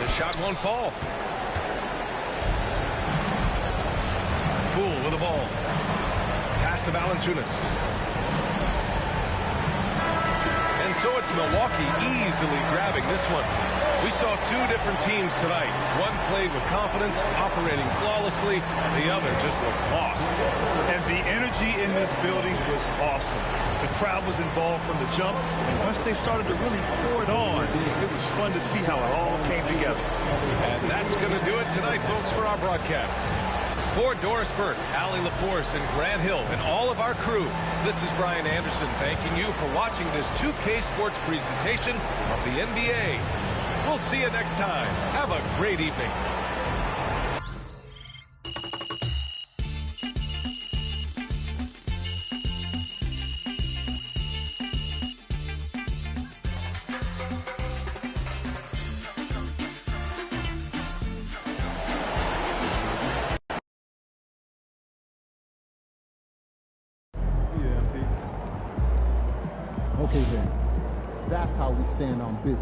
The shot won't fall. Poole with the ball. Pass to Valanciunas. And so it's Milwaukee easily grabbing this one. We saw 2 different teams tonight. One played with confidence, operating flawlessly. The other just looked lost. And the energy in this building was awesome. The crowd was involved from the jump. And once they started to really pour it on, it was fun to see how it all came together. And that's going to do it tonight, folks, for our broadcast. For Doris Burke, Allie LaForce, and Grant Hill, and all of our crew, this is Brian Anderson thanking you for watching this 2K Sports presentation of the NBA. We'll see you next time. Have a great evening. Okay then, that's how we stand on business.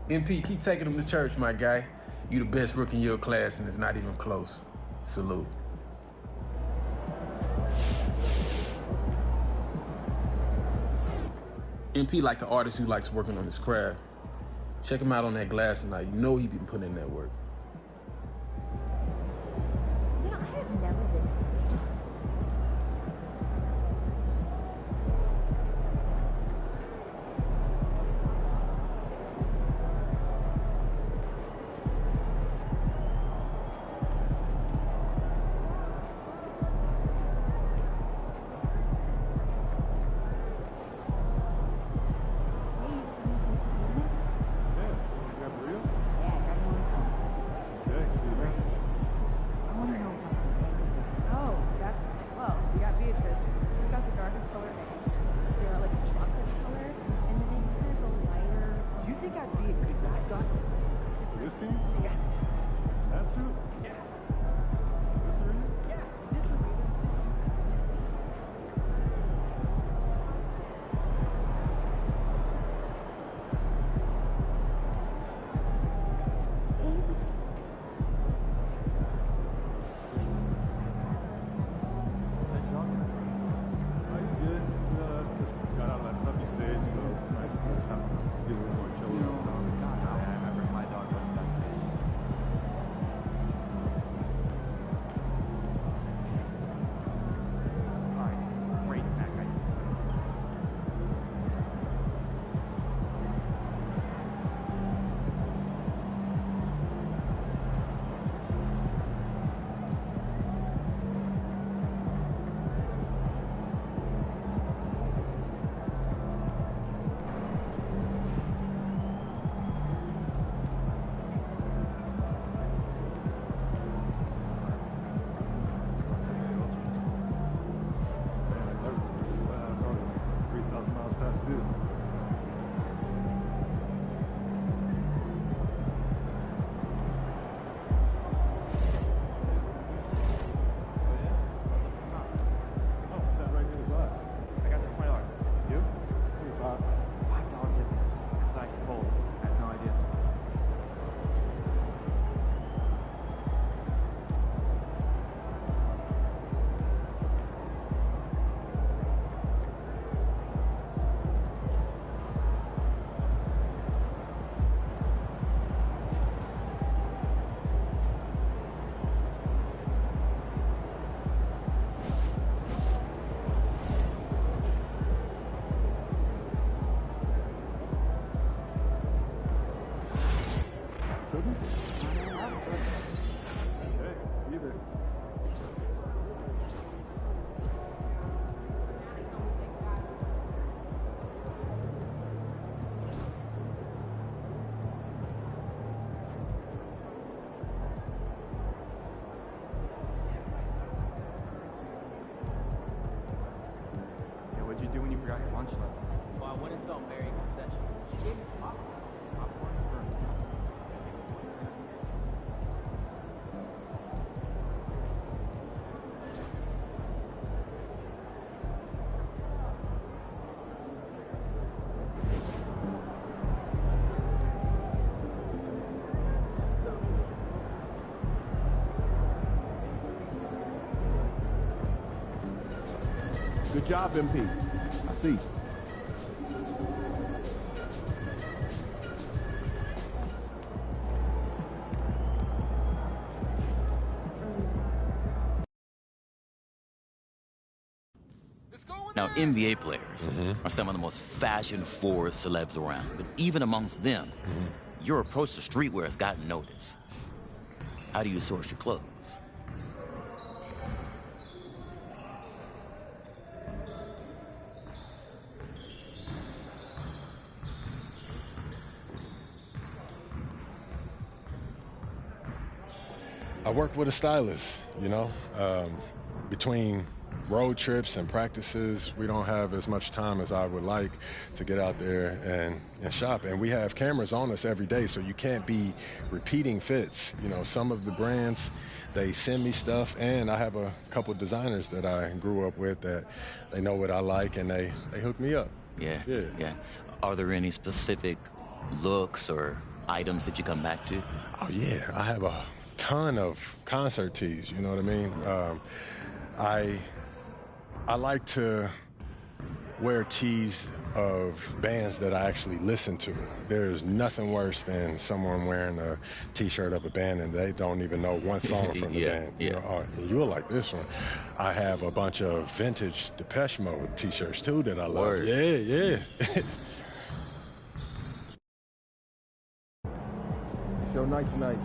MP, keep taking them to church, my guy. You the best rookie in your class, and it's not even close. Salute. MP like the artist who likes working on his craft. Check him out on that glass tonight. You know he been putting in that work. Good job, MP. I see. Now, NBA players are some of the most fashion-forward celebs around, but even amongst them, your approach to streetwear has gotten noticed. How do you source your clothes? I work with a stylist, you know. Between road trips and practices, we don't have as much time as I would like to get out there and shop. And we have cameras on us every day, so you can't be repeating fits. You know, some of the brands, they send me stuff, and I have a couple designers that I grew up with that they know what I like, and they hook me up. Yeah. Are there any specific looks or items that you come back to? Oh, yeah. I have a ton of concert tees, you know what I mean? I like to wear tees of bands that I actually listen to. There's nothing worse than someone wearing a T-shirt of a band and they don't even know one song from the band. You know, oh, you'll like this one. I have a bunch of vintage Depeche Mode T-shirts too that I love. Word. Yeah. Show night tonight.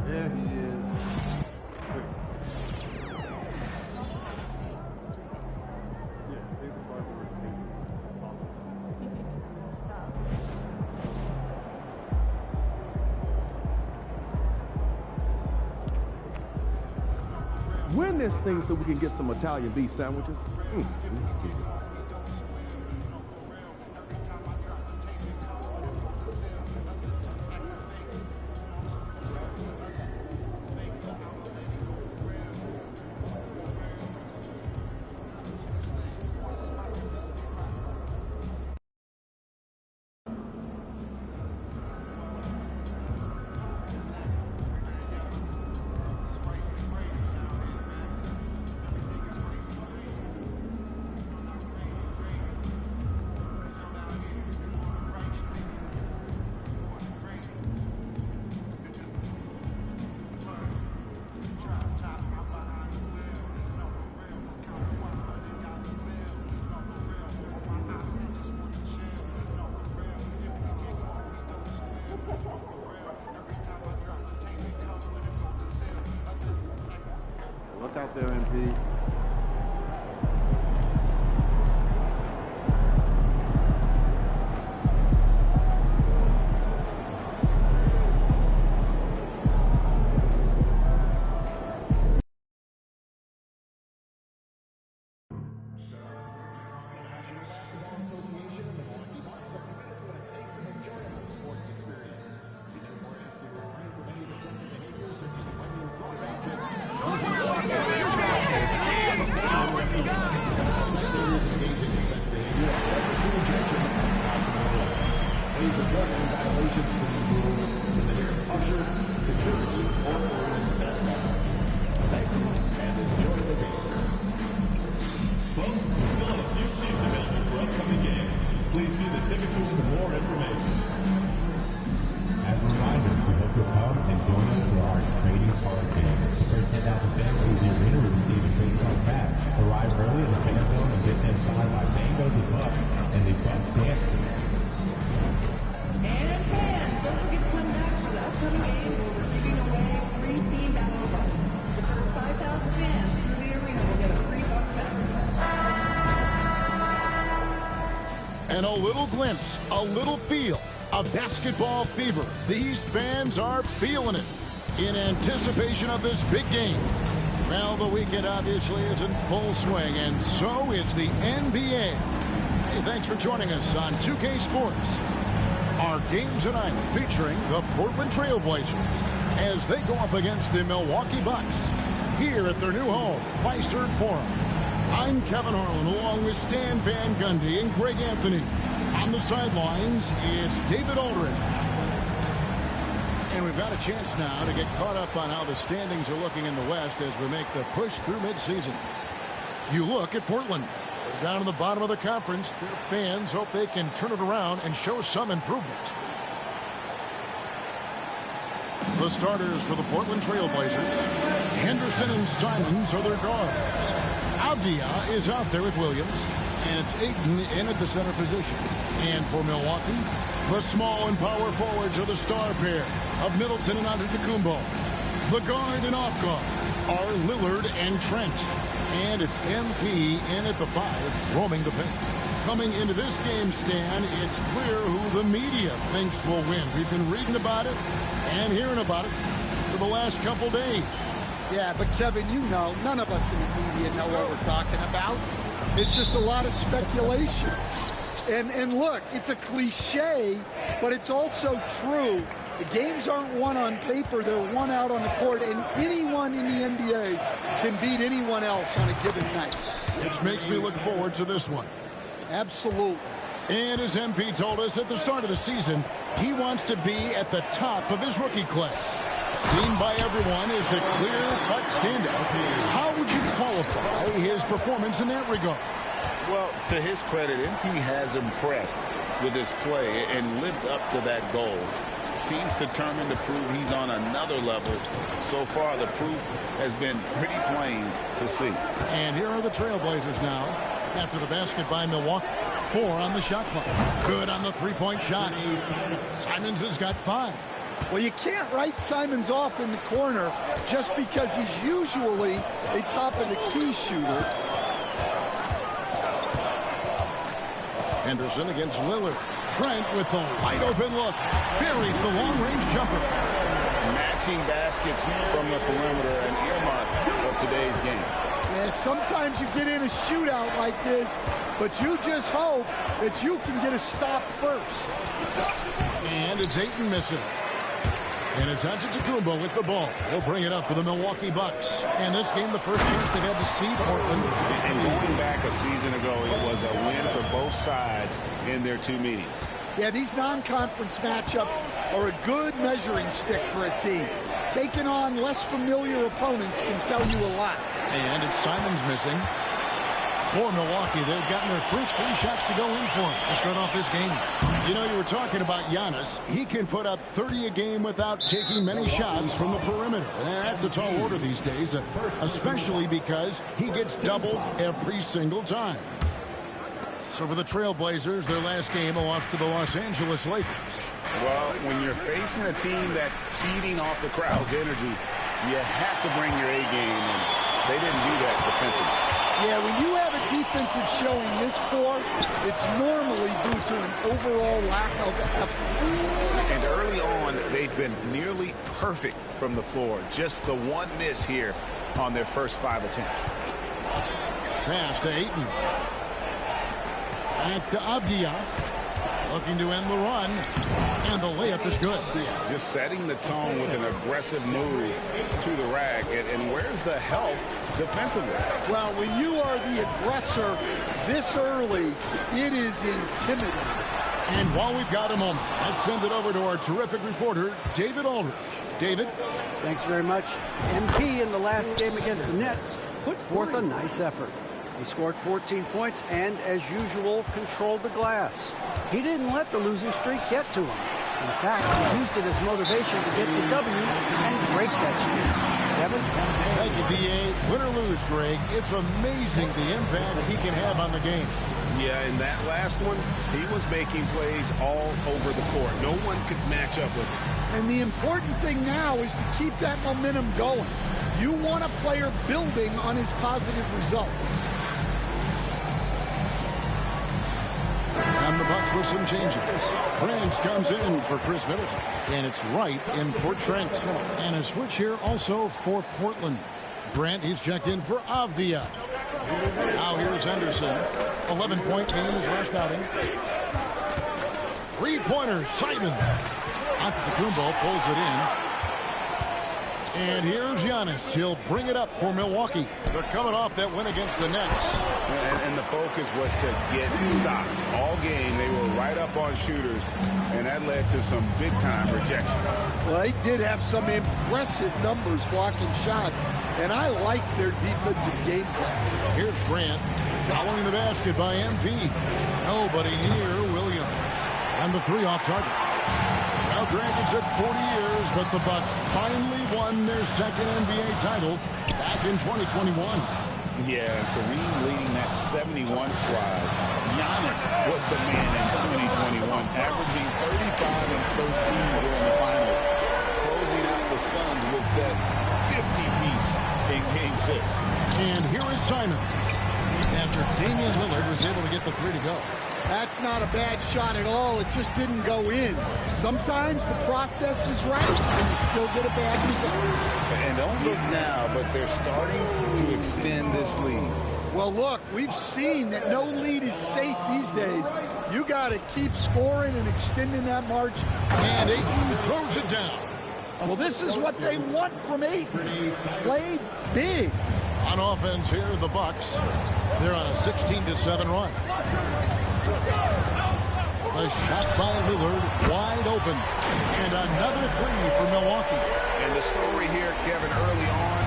There he is. Win this thing so we can get some Italian beef sandwiches. Look out there, MP. Please see the ticket booth for more information. As a reminder, we hope you'll come and join us for our trading card game. First 10,000 fans who the arena will receive a trading card pack. Arrive early in the fan zone and get them signed by Mango the Buck and the Buck Dancers. And fans, don't forget to come back for the upcoming game where we're giving away free team battle cards. The first 5,000 fans through the arena will get a free Buck pack. And a little glimpse, a little feel of basketball fever. These fans are feeling it in anticipation of this big game. Well, the weekend obviously is in full swing, and so is the NBA. Hey, thanks for joining us on 2K Sports. Our game tonight featuring the Portland Trail Blazers as they go up against the Milwaukee Bucks here at their new home, Fiserv Forum. I'm Kevin Harlan along with Stan Van Gundy and Greg Anthony. On the sidelines, it's David Aldridge. And we've got a chance now to get caught up on how the standings are looking in the West as we make the push through midseason. You look at Portland. They're down in the bottom of the conference. Their fans hope they can turn it around and show some improvement. The starters for the Portland Trail Blazers. Henderson and Simons are their guards. Avdia is out there with Williams, and it's Ayton in at the center position. And for Milwaukee, the small and power forwards are the star pair of Middleton and Antetokounmpo. The guard and off guard are Lillard and Trent. And it's MP in at the 5, roaming the paint. coming into this game, Stan, it's clear who the media thinks will win. We've been reading about it and hearing about it for the last couple days. Yeah, but Kevin, you know, none of us in the media know what we're talking about. It's just a lot of speculation. And look, it's a cliche, but it's also true. The games aren't won on paper, they're won out on the court, and anyone in the NBA can beat anyone else on a given night. Which makes me look forward to this one. Absolutely. And as MP told us at the start of the season, he wants to be at the top of his rookie class. Seen by everyone as the clear-cut standout. How would you qualify his performance in that regard? Well, to his credit, MP has impressed with his play and lived up to that goal. Seems determined to prove he's on another level. So far, the proof has been pretty plain to see. And here are the Trailblazers now after the basket by Milwaukee. 4 on the shot clock. Good on the three-point shot. Simons has got 5. Well, you can't write Simons off in the corner just because he's usually a top-of-the-key shooter. Henderson against Lillard. Trent with the wide-open look. Buries the long-range jumper. Matching baskets from the perimeter, an earmark of today's game. Yeah, sometimes you get in a shootout like this, but you just hope that you can get a stop first. And it's Ayton missing. And it's Antetokounmpo with the ball. He'll bring it up for the Milwaukee Bucks. And this game, the first chance they've had to see Portland. And going back a season ago, it was a win for both sides in their 2 meetings. Yeah, these non-conference matchups are a good measuring stick for a team. Taking on less familiar opponents can tell you a lot. And it's Simons missing. For Milwaukee, they've gotten their first 3 shots to go in for him to start off this game. You know, you were talking about Giannis. He can put up 30 a game without taking many shots from the perimeter. That's a tall order these days, especially because he gets doubled every single time. So for the Trailblazers, their last game, a loss to the Los Angeles Lakers. Well, when you're facing a team that's feeding off the crowd's energy, you have to bring your A game, and they didn't do that defensively. Yeah, when you have a defensive showing this poor, it's normally due to an overall lack of effort. And early on, they've been nearly perfect from the floor. Just the one miss here on their first 5 attempts. Pass to Ayton. Back to Avdia. Looking to end the run. And the layup is good. Just setting the tone with an aggressive move to the rack. And where's the help defensively? Well, when you are the aggressor this early, it is intimidating. And while we've got a moment, let's send it over to our terrific reporter, David Aldridge. David? Thanks very much. MP in the last game against the Nets put forth a nice effort. He scored 14 points and, as usual, controlled the glass. He didn't let the losing streak get to him. In fact, he used it as motivation to get the W and break that streak. Kevin? Thank you, B.A. Win or lose, Greg, it's amazing the impact he can have on the game. Yeah, in that last one, he was making plays all over the court. No one could match up with him. And the important thing now is to keep that momentum going. You want a player building on his positive results. And the Bucks with some changes. Grant comes in for Chris Middleton. And it's Wright in for Trent. And a switch here also for Portland. Grant, he's checked in for Avdia. Now here's Henderson. 11-point game his last outing. 3-pointers, Simon. Antetokounmpo pulls it in. And here's Giannis. He'll bring it up for Milwaukee. They're coming off that win against the Nets. And the focus was to get stopped. All game, they were right up on shooters, and that led to some big-time rejection. Well, they did have some impressive numbers blocking shots, and I like their defensive game plan. Here's Grant following the basket by MP. Nobody near Williams. And the 3 off target. Now, Grant, it took 40 years, but the Bucks finally won their second NBA title back in 2021. Yeah, Kareem leading that 71 squad. Giannis was the man in 2021, averaging 35 and 13 during the finals, closing out the Suns with that 50-piece in Game 6. And here is Simon. And after Damian Lillard was able to get the three to go. That's not a bad shot at all. It just didn't go in. Sometimes the process is right, and you still get a bad result. And don't look now, but they're starting to extend this lead. Well, look, we've seen that no lead is safe these days. You got to keep scoring and extending that margin. And Ayton throws it down. Well, this is what they want from Ayton. Play big. On offense here, the Bucks. They're on a 16-7 run. A shot by Lillard, wide open. And another three for Milwaukee. And the story here, Kevin, early on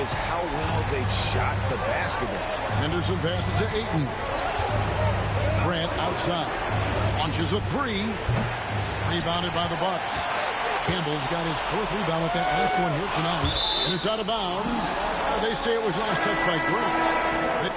is how well they've shot the basketball. Henderson passes to Ayton. Grant outside. Launches a three. Rebounded by the Bucks. Campbell's got his fourth rebound with that last one here tonight. And it's out of bounds. They say it was last touched by Grant.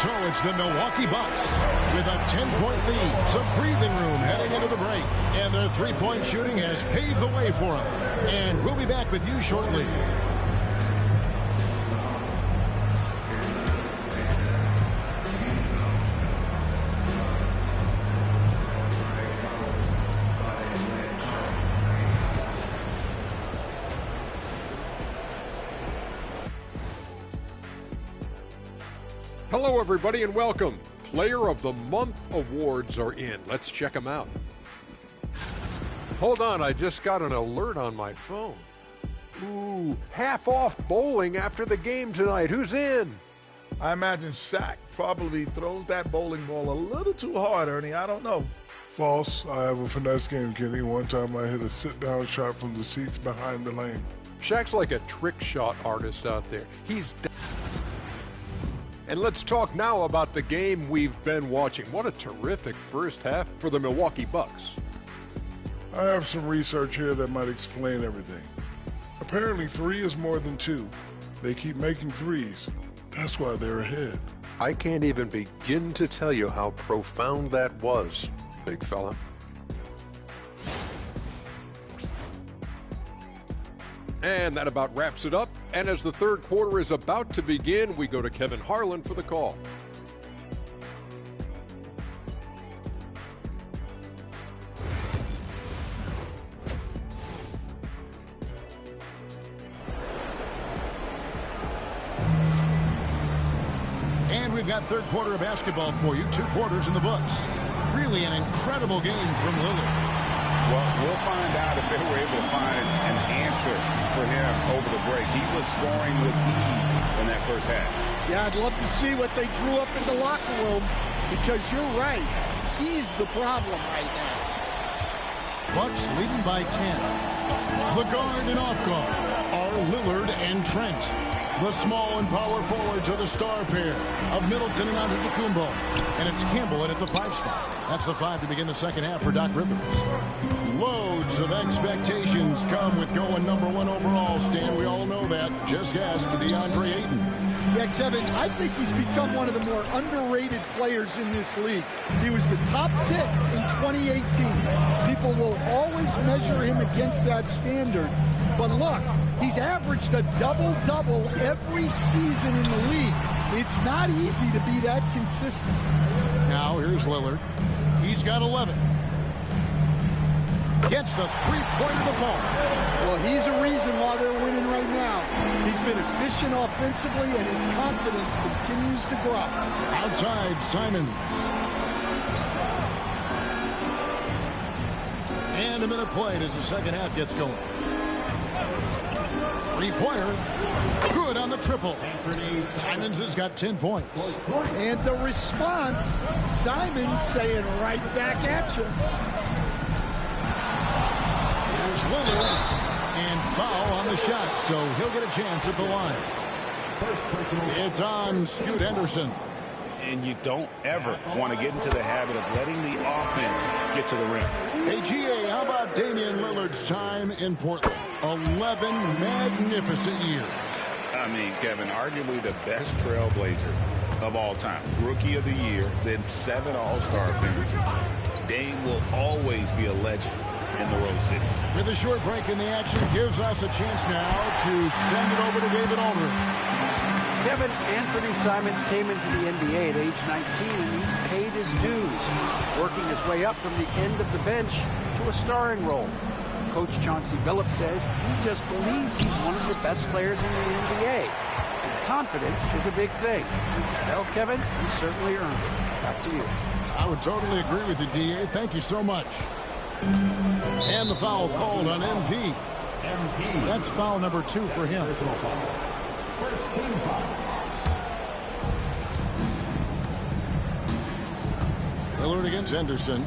So it's the Milwaukee Bucks with a 10-point lead, some breathing room heading into the break. And their three-point shooting has paved the way for them. And we'll be back with you shortly. Hello, everybody, and welcome. Player of the Month awards are in. Let's check them out. Hold on, I just got an alert on my phone. Ooh, half off bowling after the game tonight. Who's in? I imagine Shaq probably throws that bowling ball a little too hard, Ernie. I don't know. False. I have a finesse game, Kenny. One time I hit a sit-down shot from the seats behind the lane. Shaq's like a trick shot artist out there. And let's talk now about the game we've been watching. What a terrific first half for the Milwaukee Bucks. I have some research here that might explain everything. Apparently 3 is more than 2. They keep making threes. That's why they're ahead. I can't even begin to tell you how profound that was, big fella. And that about wraps it up. And as the third quarter is about to begin, we go to Kevin Harlan for the call. And we've got third quarter of basketball for you. 2 quarters in the books. Really an incredible game from Lillard. Well, we'll find out if they were able to find an answer for him over the break. He was scoring with ease in that first half. Yeah, I'd love to see what they drew up in the locker room because you're right. He's the problem right now. Bucks leading by 10. The guard and off guard are Lillard and Trent. The small and power forwards are the star pair of Middleton and Antetokounmpo. And it's Campbell at the 5 spot. That's the 5 to begin the second half for Doc Rivers. Loads of expectations come with going number 1 overall, Stan. We all know that. Just ask DeAndre Ayton. Yeah, Kevin, I think he's become one of the more underrated players in this league. He was the top pick in 2018. People will always measure him against that standard. But look, he's averaged a double-double every season in the league. It's not easy to be that consistent. Now here's Lillard. He's got 11. Gets the three-pointer to fall. Well, he's a reason why they're winning right now. He's been efficient offensively, and his confidence continues to grow. Outside, Simons. And a minute played as the second half gets going. Three-pointer. Good on the triple. Simons has got 10 points. And the response, Simons saying right back at you. There's Lillard. And foul on the shot, so he'll get a chance at the line. It's on Scoot Henderson. And you don't ever want to get into the habit of letting the offense get to the rim. Hey, GA, how about Damian Lillard's time in Portland? 11 magnificent years. I mean, Kevin, arguably the best trailblazer of all time. Rookie of the year, then 7 All-Star appearances. Dame will always be a legend in the Rose City. With a short break in the action, gives us a chance now to send it over to David Aldridge. Kevin, Anthony Simons came into the NBA at age 19, and he's paid his dues, working his way up from the end of the bench to a starring role. Coach Chauncey Billups says he just believes he's one of the best players in the NBA. And confidence is a big thing. Well, Kevin, he certainly earned it. Back to you. I would totally agree with you, D.A. Thank you so much. And the foul called on MP. That's foul number 2 for him. First team foul. Lillard against Henderson.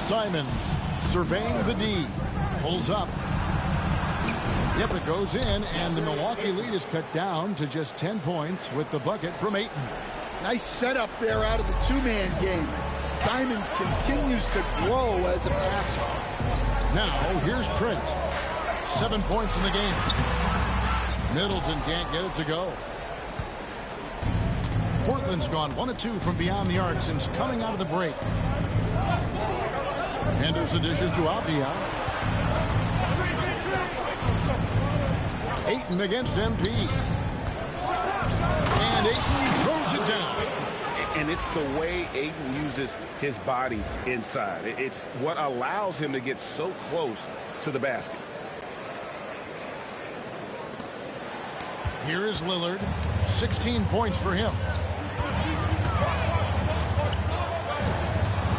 Simons surveying the D. Pulls up. Yep, it goes in, and the Milwaukee lead is cut down to just 10 points with the bucket from Ayton. Nice setup there out of the two-man game. Simons continues to grow as a passer. Now, here's Trent. 7 points in the game. Middleton can't get it to go. Portland's gone 1 of 2 from beyond the arc since coming out of the break. Henderson dishes to Avdia. Ayton against MP. And Ayton throws it down. And it's the way Ayton uses his body inside. It's what allows him to get so close to the basket. Here is Lillard. 16 points for him.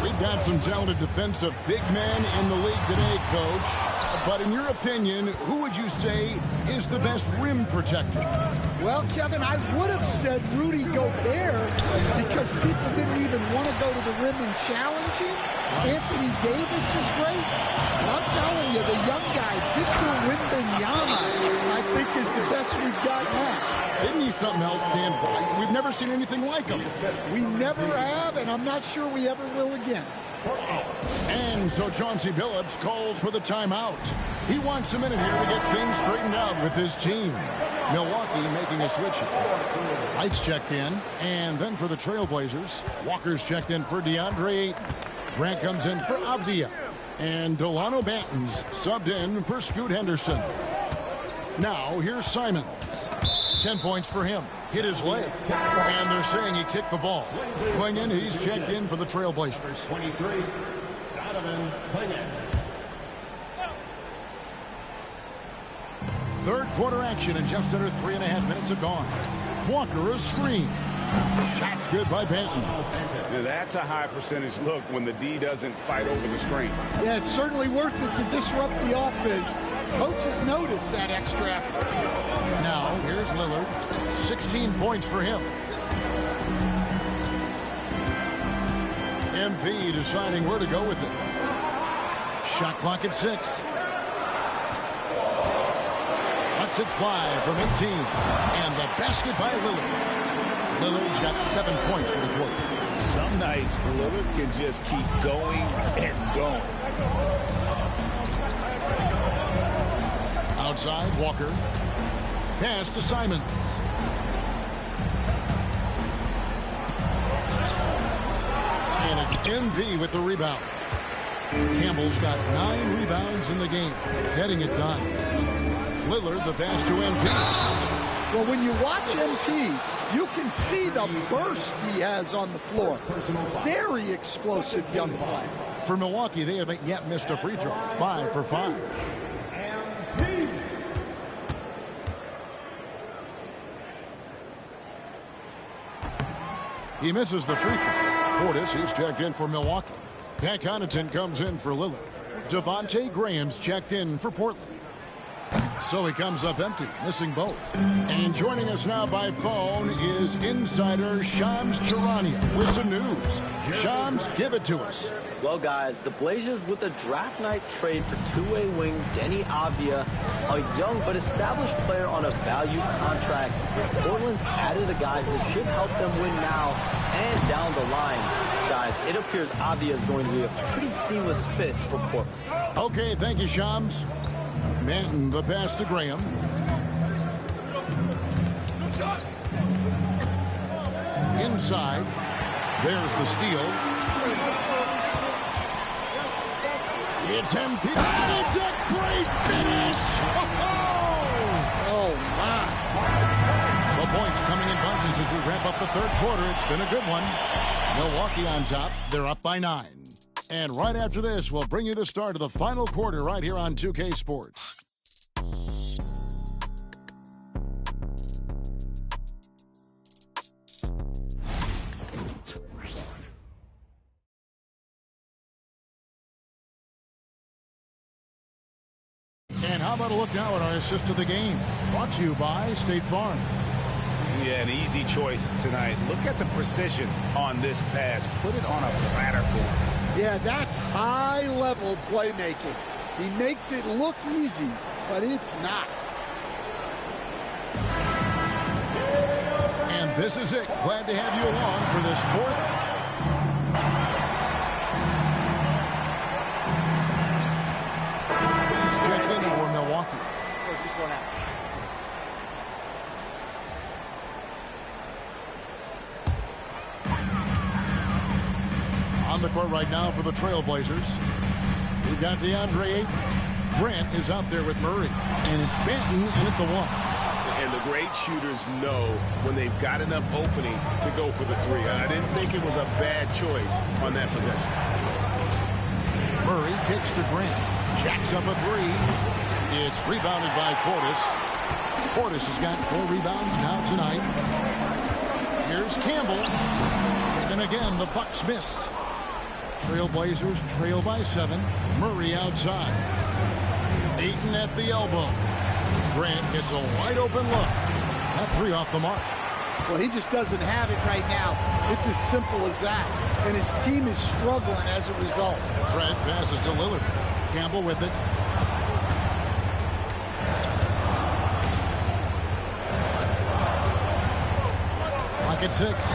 We've got some talented defensive big men in the league today, Coach. But in your opinion, who would you say is the best rim protector? Well, Kevin, I would have said Rudy Gobert because people didn't even want to go to the rim and challenge him. Anthony Davis is great. But I'm telling you, the young guy, Victor Wembanyama, I think is the best we've got now. Isn't he something else, Dan? We've never seen anything like him. We never have, and I'm not sure we ever will again. And so Chauncey Billups calls for the timeout. He wants a minute here to get things straightened out with his team. Milwaukee making a switch. Lights checked in, and then for the Trailblazers, Walker's checked in for DeAndre Ayton. Grant comes in for Avdia. And Delano Banton's subbed in for Scoot Henderson. Now here's Simons. 10 points for him. Hit his leg. And they're saying he kicked the ball. Clingan, he's checked in for the Trailblazers. 23, Donovan Clingan. Third quarter action, and just under 3.5 minutes have gone. Walker a screen. Shot's good by Banton. Now that's a high percentage look when the D doesn't fight over the screen. Yeah, it's certainly worth it to disrupt the offense. Coaches notice that extra effort. Now, here's Lillard. 16 points for him. MP deciding where to go with it. Shot clock at 6. Lets it fly from 18. And the basket by Lillard. Lillard's got 7 points for the quarter. Some nights, Lillard can just keep going and going. Outside, Walker. Pass to Simons. And it's MV with the rebound. Campbell's got 9 rebounds in the game. Getting it done. Lillard, the pass to MP. Well, when you watch MP, you can see the burst he has on the floor. Very explosive young player. For Milwaukee, they haven't yet missed a free throw. 5 for 5. He misses the free throw. Portis, he's checked in for Milwaukee. Pat Connaughton comes in for Lillard. Devontae Graham's checked in for Portland. So he comes up empty, missing both. And joining us now by phone is insider Shams Charania with some news. Shams, give it to us. Well, guys, the Blazers with a draft night trade for two-way wing Denny Avdia, a young but established player on a value contract. Portland's added a guy who should help them win now and down the line. Guys, it appears Avdia is going to be a pretty seamless fit for Portland. Okay, thank you, Shams. Manton, the pass to Graham. Inside. There's the steal. It's MP. It's a great finish. Oh, my. The points coming in bunches as we wrap up the third quarter. It's been a good one. Milwaukee on top. They're up by 9. And right after this, we'll bring you the start of the final quarter right here on 2K Sports. And how about a look now at our assist of the game? Brought to you by State Farm. Yeah, an easy choice tonight. Look at the precision on this pass. Put it on a platter for him. Yeah, that's high-level playmaking. He makes it look easy, but it's not. And this is it. Glad to have you along for this fourth. Checked in for Milwaukee. On the court right now for the Trailblazers. We've got DeAndre Ayton. Grant is out there with Murray. And it's Benton in at the 1. And the great shooters know when they've got enough opening to go for the 3. I didn't think it was a bad choice on that possession. Murray kicks to Grant. Jacks up a 3. It's rebounded by Portis. Portis has got 4 rebounds now tonight. Here's Campbell. And again, the Bucks miss. Trailblazers trail by 7. Murray outside. Ayton at the elbow. Grant gets a wide open look. That 3 off the mark. Well, he just doesn't have it right now. It's as simple as that. And his team is struggling as a result. Trent passes to Lillard. Campbell with it. Clock at 6.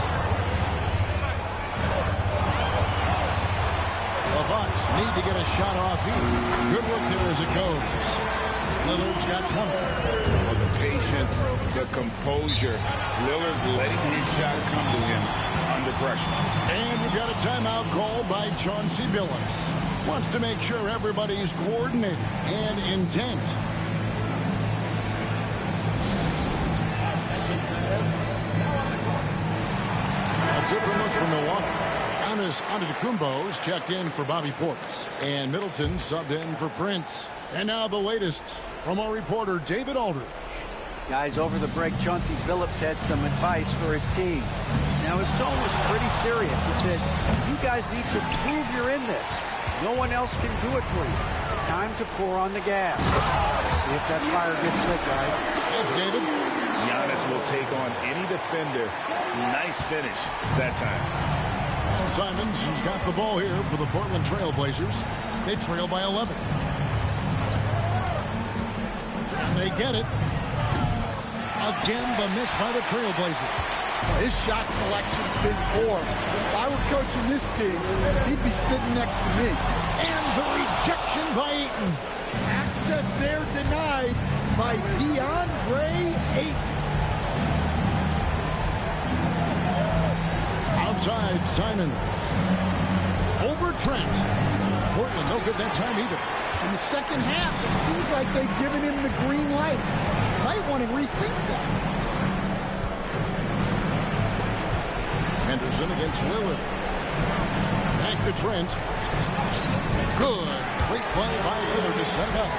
The Bucks need to get a shot off here. Good work there as it goes. Lillard's got 20. Well, the patience, the composure. Lillard letting his shot come to him under pressure. And we've got a timeout called by Chauncey Billups. Wants to make sure everybody's coordinated and intent. A different look from Milwaukee. Giannis Antetokounmpo's checked in for Bobby Portis. And Middleton subbed in for Prince. And now the latest from our reporter, David Aldridge. Guys, over the break, Chauncey Billups had some advice for his team. Now, his tone was pretty serious. He said, you guys need to prove you're in this. No one else can do it for you. Time to pour on the gas. See if that fire gets lit, guys. Thanks, David. Giannis will take on any defender. Nice finish that time. And Simons has got the ball here for the Portland Trailblazers. They trail by 11. And they get it. Again, the miss by the Trailblazers. Well, his shot selection's been poor. If I were coaching this team, he'd be sitting next to me. And the rejection by Ayton. Access there denied by DeAndre Ayton. Outside, Simon. Over Trent. Portland no good that time either. In the second half, it seems like they've given him the green light. Might want to rethink that. Henderson against Lillard. Back to Trent. Good. Great play by Lillard to set it up.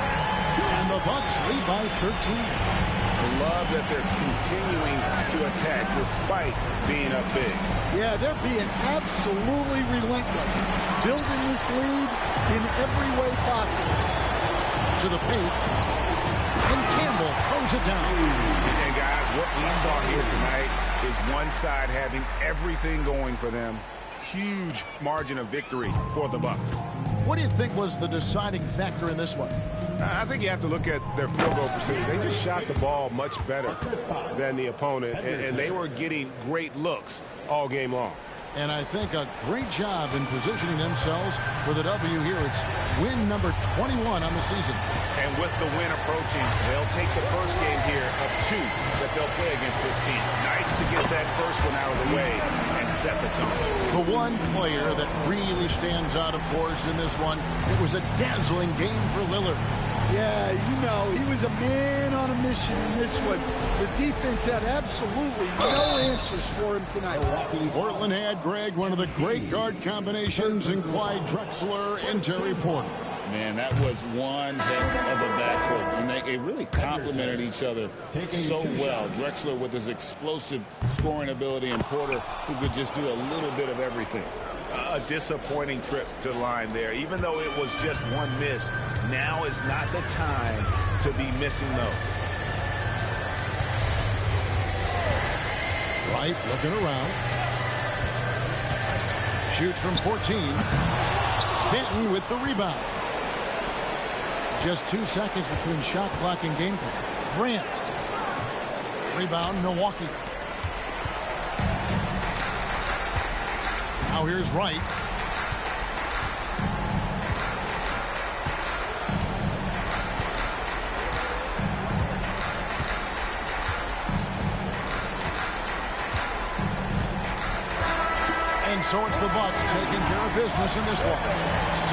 And the Bucks lead by 13. I love that they're continuing to attack despite being up big. Yeah, they're being absolutely relentless. Building this lead in every way possible. To the paint. And Campbell throws it down. And guys, what we saw here tonight is one side having everything going for them. Huge margin of victory for the Bucks. What do you think was the deciding factor in this one? I think you have to look at their field goal percentage. They just shot the ball much better than the opponent, and they were getting great looks all game long. And I think a great job in positioning themselves for the W here. It's win number 21 on the season. And with the win approaching, they'll take the first game here of 2 that they'll play against this team. Nice to get that first one out of the way and set the tone. The one player that really stands out, of course, in this one, it was a dazzling game for Lillard. Yeah, you know, he was a man on a mission in this one. The defense had absolutely no answers for him tonight. Portland had, Greg, one of the great guard combinations in Clyde Drexler and Terry Porter. Man, that was one heck of a backcourt, and they really complemented each other so well. Drexler with his explosive scoring ability, and Porter who could just do a little bit of everything. A disappointing trip to the line there. Even though it was just one miss, now is not the time to be missing those. Wright looking around. Shoots from 14. Benton with the rebound. Just 2 seconds between shot clock and game clock. Grant. Rebound, Milwaukee. Now here's Wright. And so it's the Bucks taking care of business in this one.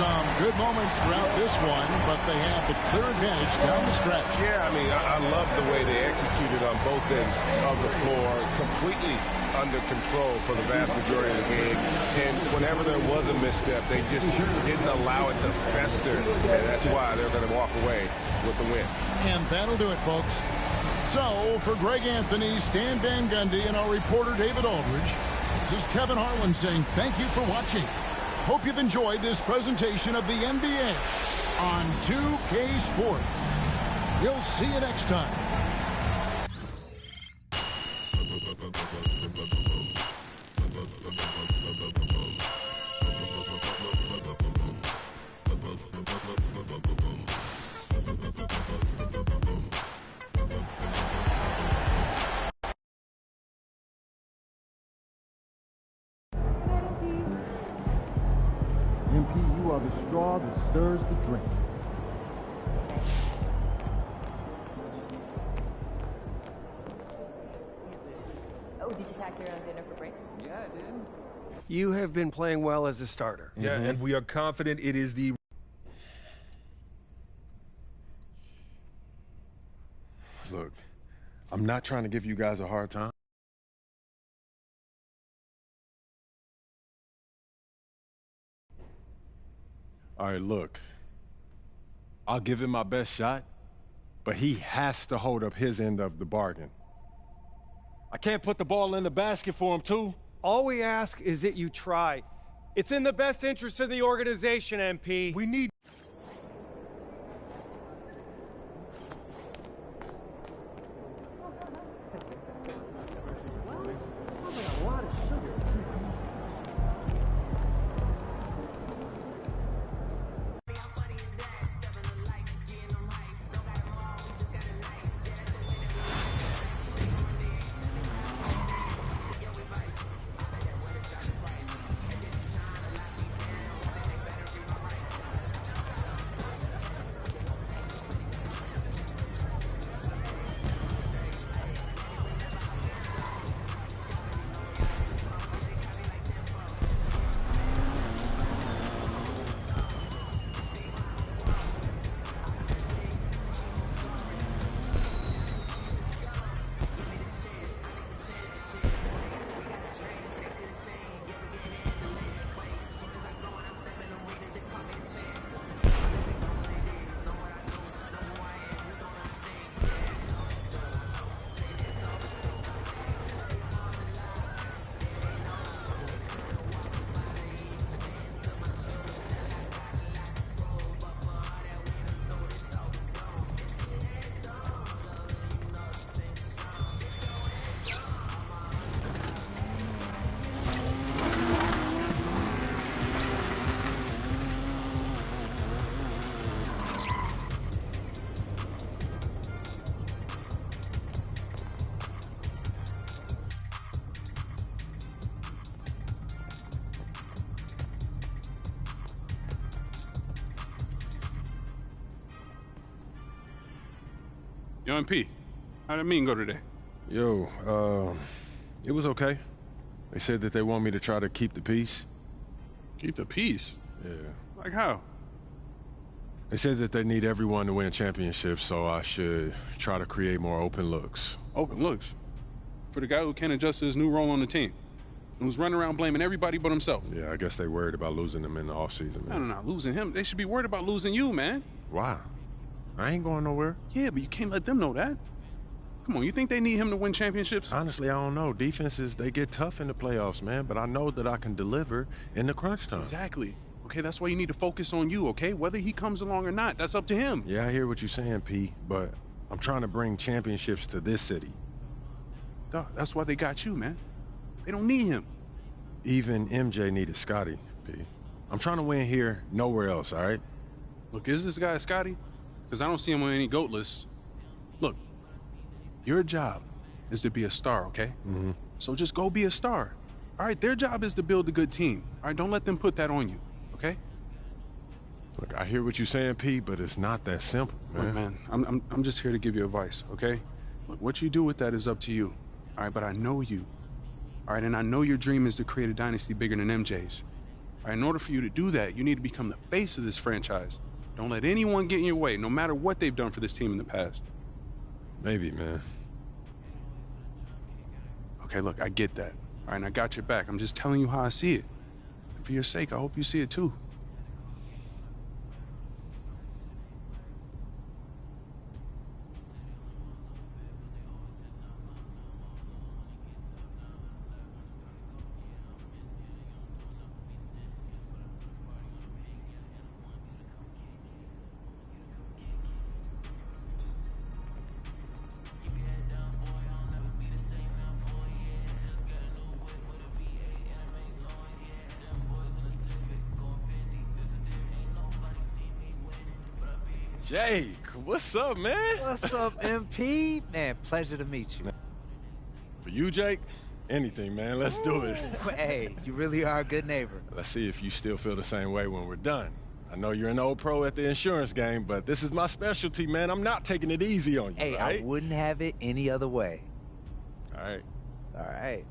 Some good moments throughout this one, but they have the clear advantage down the stretch. Yeah, I mean, I love the way they executed on both ends of the floor, completely under control for the vast majority of the game. And whenever there was a misstep, they just didn't allow it to fester. And that's why they're going to walk away with the win. And that'll do it, folks. So, for Greg Anthony, Stan Van Gundy, and our reporter David Aldridge, this is Kevin Harlan saying thank you for watching. Hope you've enjoyed this presentation of the NBA on 2K Sports. We'll see you next time. MP, you are the straw that stirs the drink. Oh, did you pack your own dinner for break? Yeah, I did. You have been playing well as a starter. Yeah, and we are confident it is the... Look, I'm not trying to give you guys a hard time. All right, look, I'll give him my best shot, but he has to hold up his end of the bargain. I can't put the ball in the basket for him, too. All we ask is that you try. It's in the best interest of the organization, MP. We need... Yo, MP, how did Mean go today? Yo, it was okay. They said that they want me to try to keep the peace. Keep the peace? Yeah. Like how? They said that they need everyone to win championships, so I should try to create more open looks. Open looks? For the guy who can't adjust to his new role on the team and was running around blaming everybody but himself. Yeah, I guess they worried about losing him in the offseason, man. No, losing him. They should be worried about losing you, man. Why? I ain't going nowhere. Yeah, but you can't let them know that. Come on, you think they need him to win championships? Honestly, I don't know. Defenses, they get tough in the playoffs, man, but I know that I can deliver in the crunch time. Exactly. Okay, that's why you need to focus on you, okay? Whether he comes along or not, that's up to him. Yeah, I hear what you're saying, P, but I'm trying to bring championships to this city. Duh, that's why they got you, man. They don't need him. Even MJ needed Scotty, P. I'm trying to win here, nowhere else, all right? Look, is this guy Scotty? Because I don't see him on any GOAT lists. Look, your job is to be a star, okay? Mm-hmm. So just go be a star. All right, their job is to build a good team. All right, don't let them put that on you, okay? Look, I hear what you're saying, P, but it's not that simple, man. Look, man, I'm just here to give you advice, okay? Look, what you do with that is up to you. All right, but I know you. All right, and I know your dream is to create a dynasty bigger than MJ's. All right, in order for you to do that, you need to become the face of this franchise. Don't let anyone get in your way, no matter what they've done for this team in the past. Maybe, man. Okay, look, I get that. All right, and I got your back. I'm just telling you how I see it. And for your sake, I hope you see it too. Jake, what's up, man? What's up, MP? Man, pleasure to meet you. For you, Jake, anything, man. Let's do it. Hey, you really are a good neighbor. Let's see if you still feel the same way when we're done. I know you're an old pro at the insurance game, but this is my specialty, man. I'm not taking it easy on you, Hey, right? I wouldn't have it any other way. All right. All right.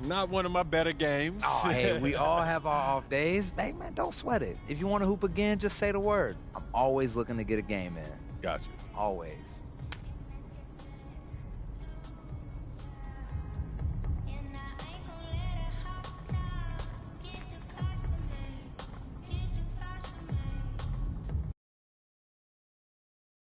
Not one of my better games. Oh, hey, we all have our off days. Hey, man, don't sweat it. If you want to hoop again, just say the word. I'm always looking to get a game in. Gotcha. Always.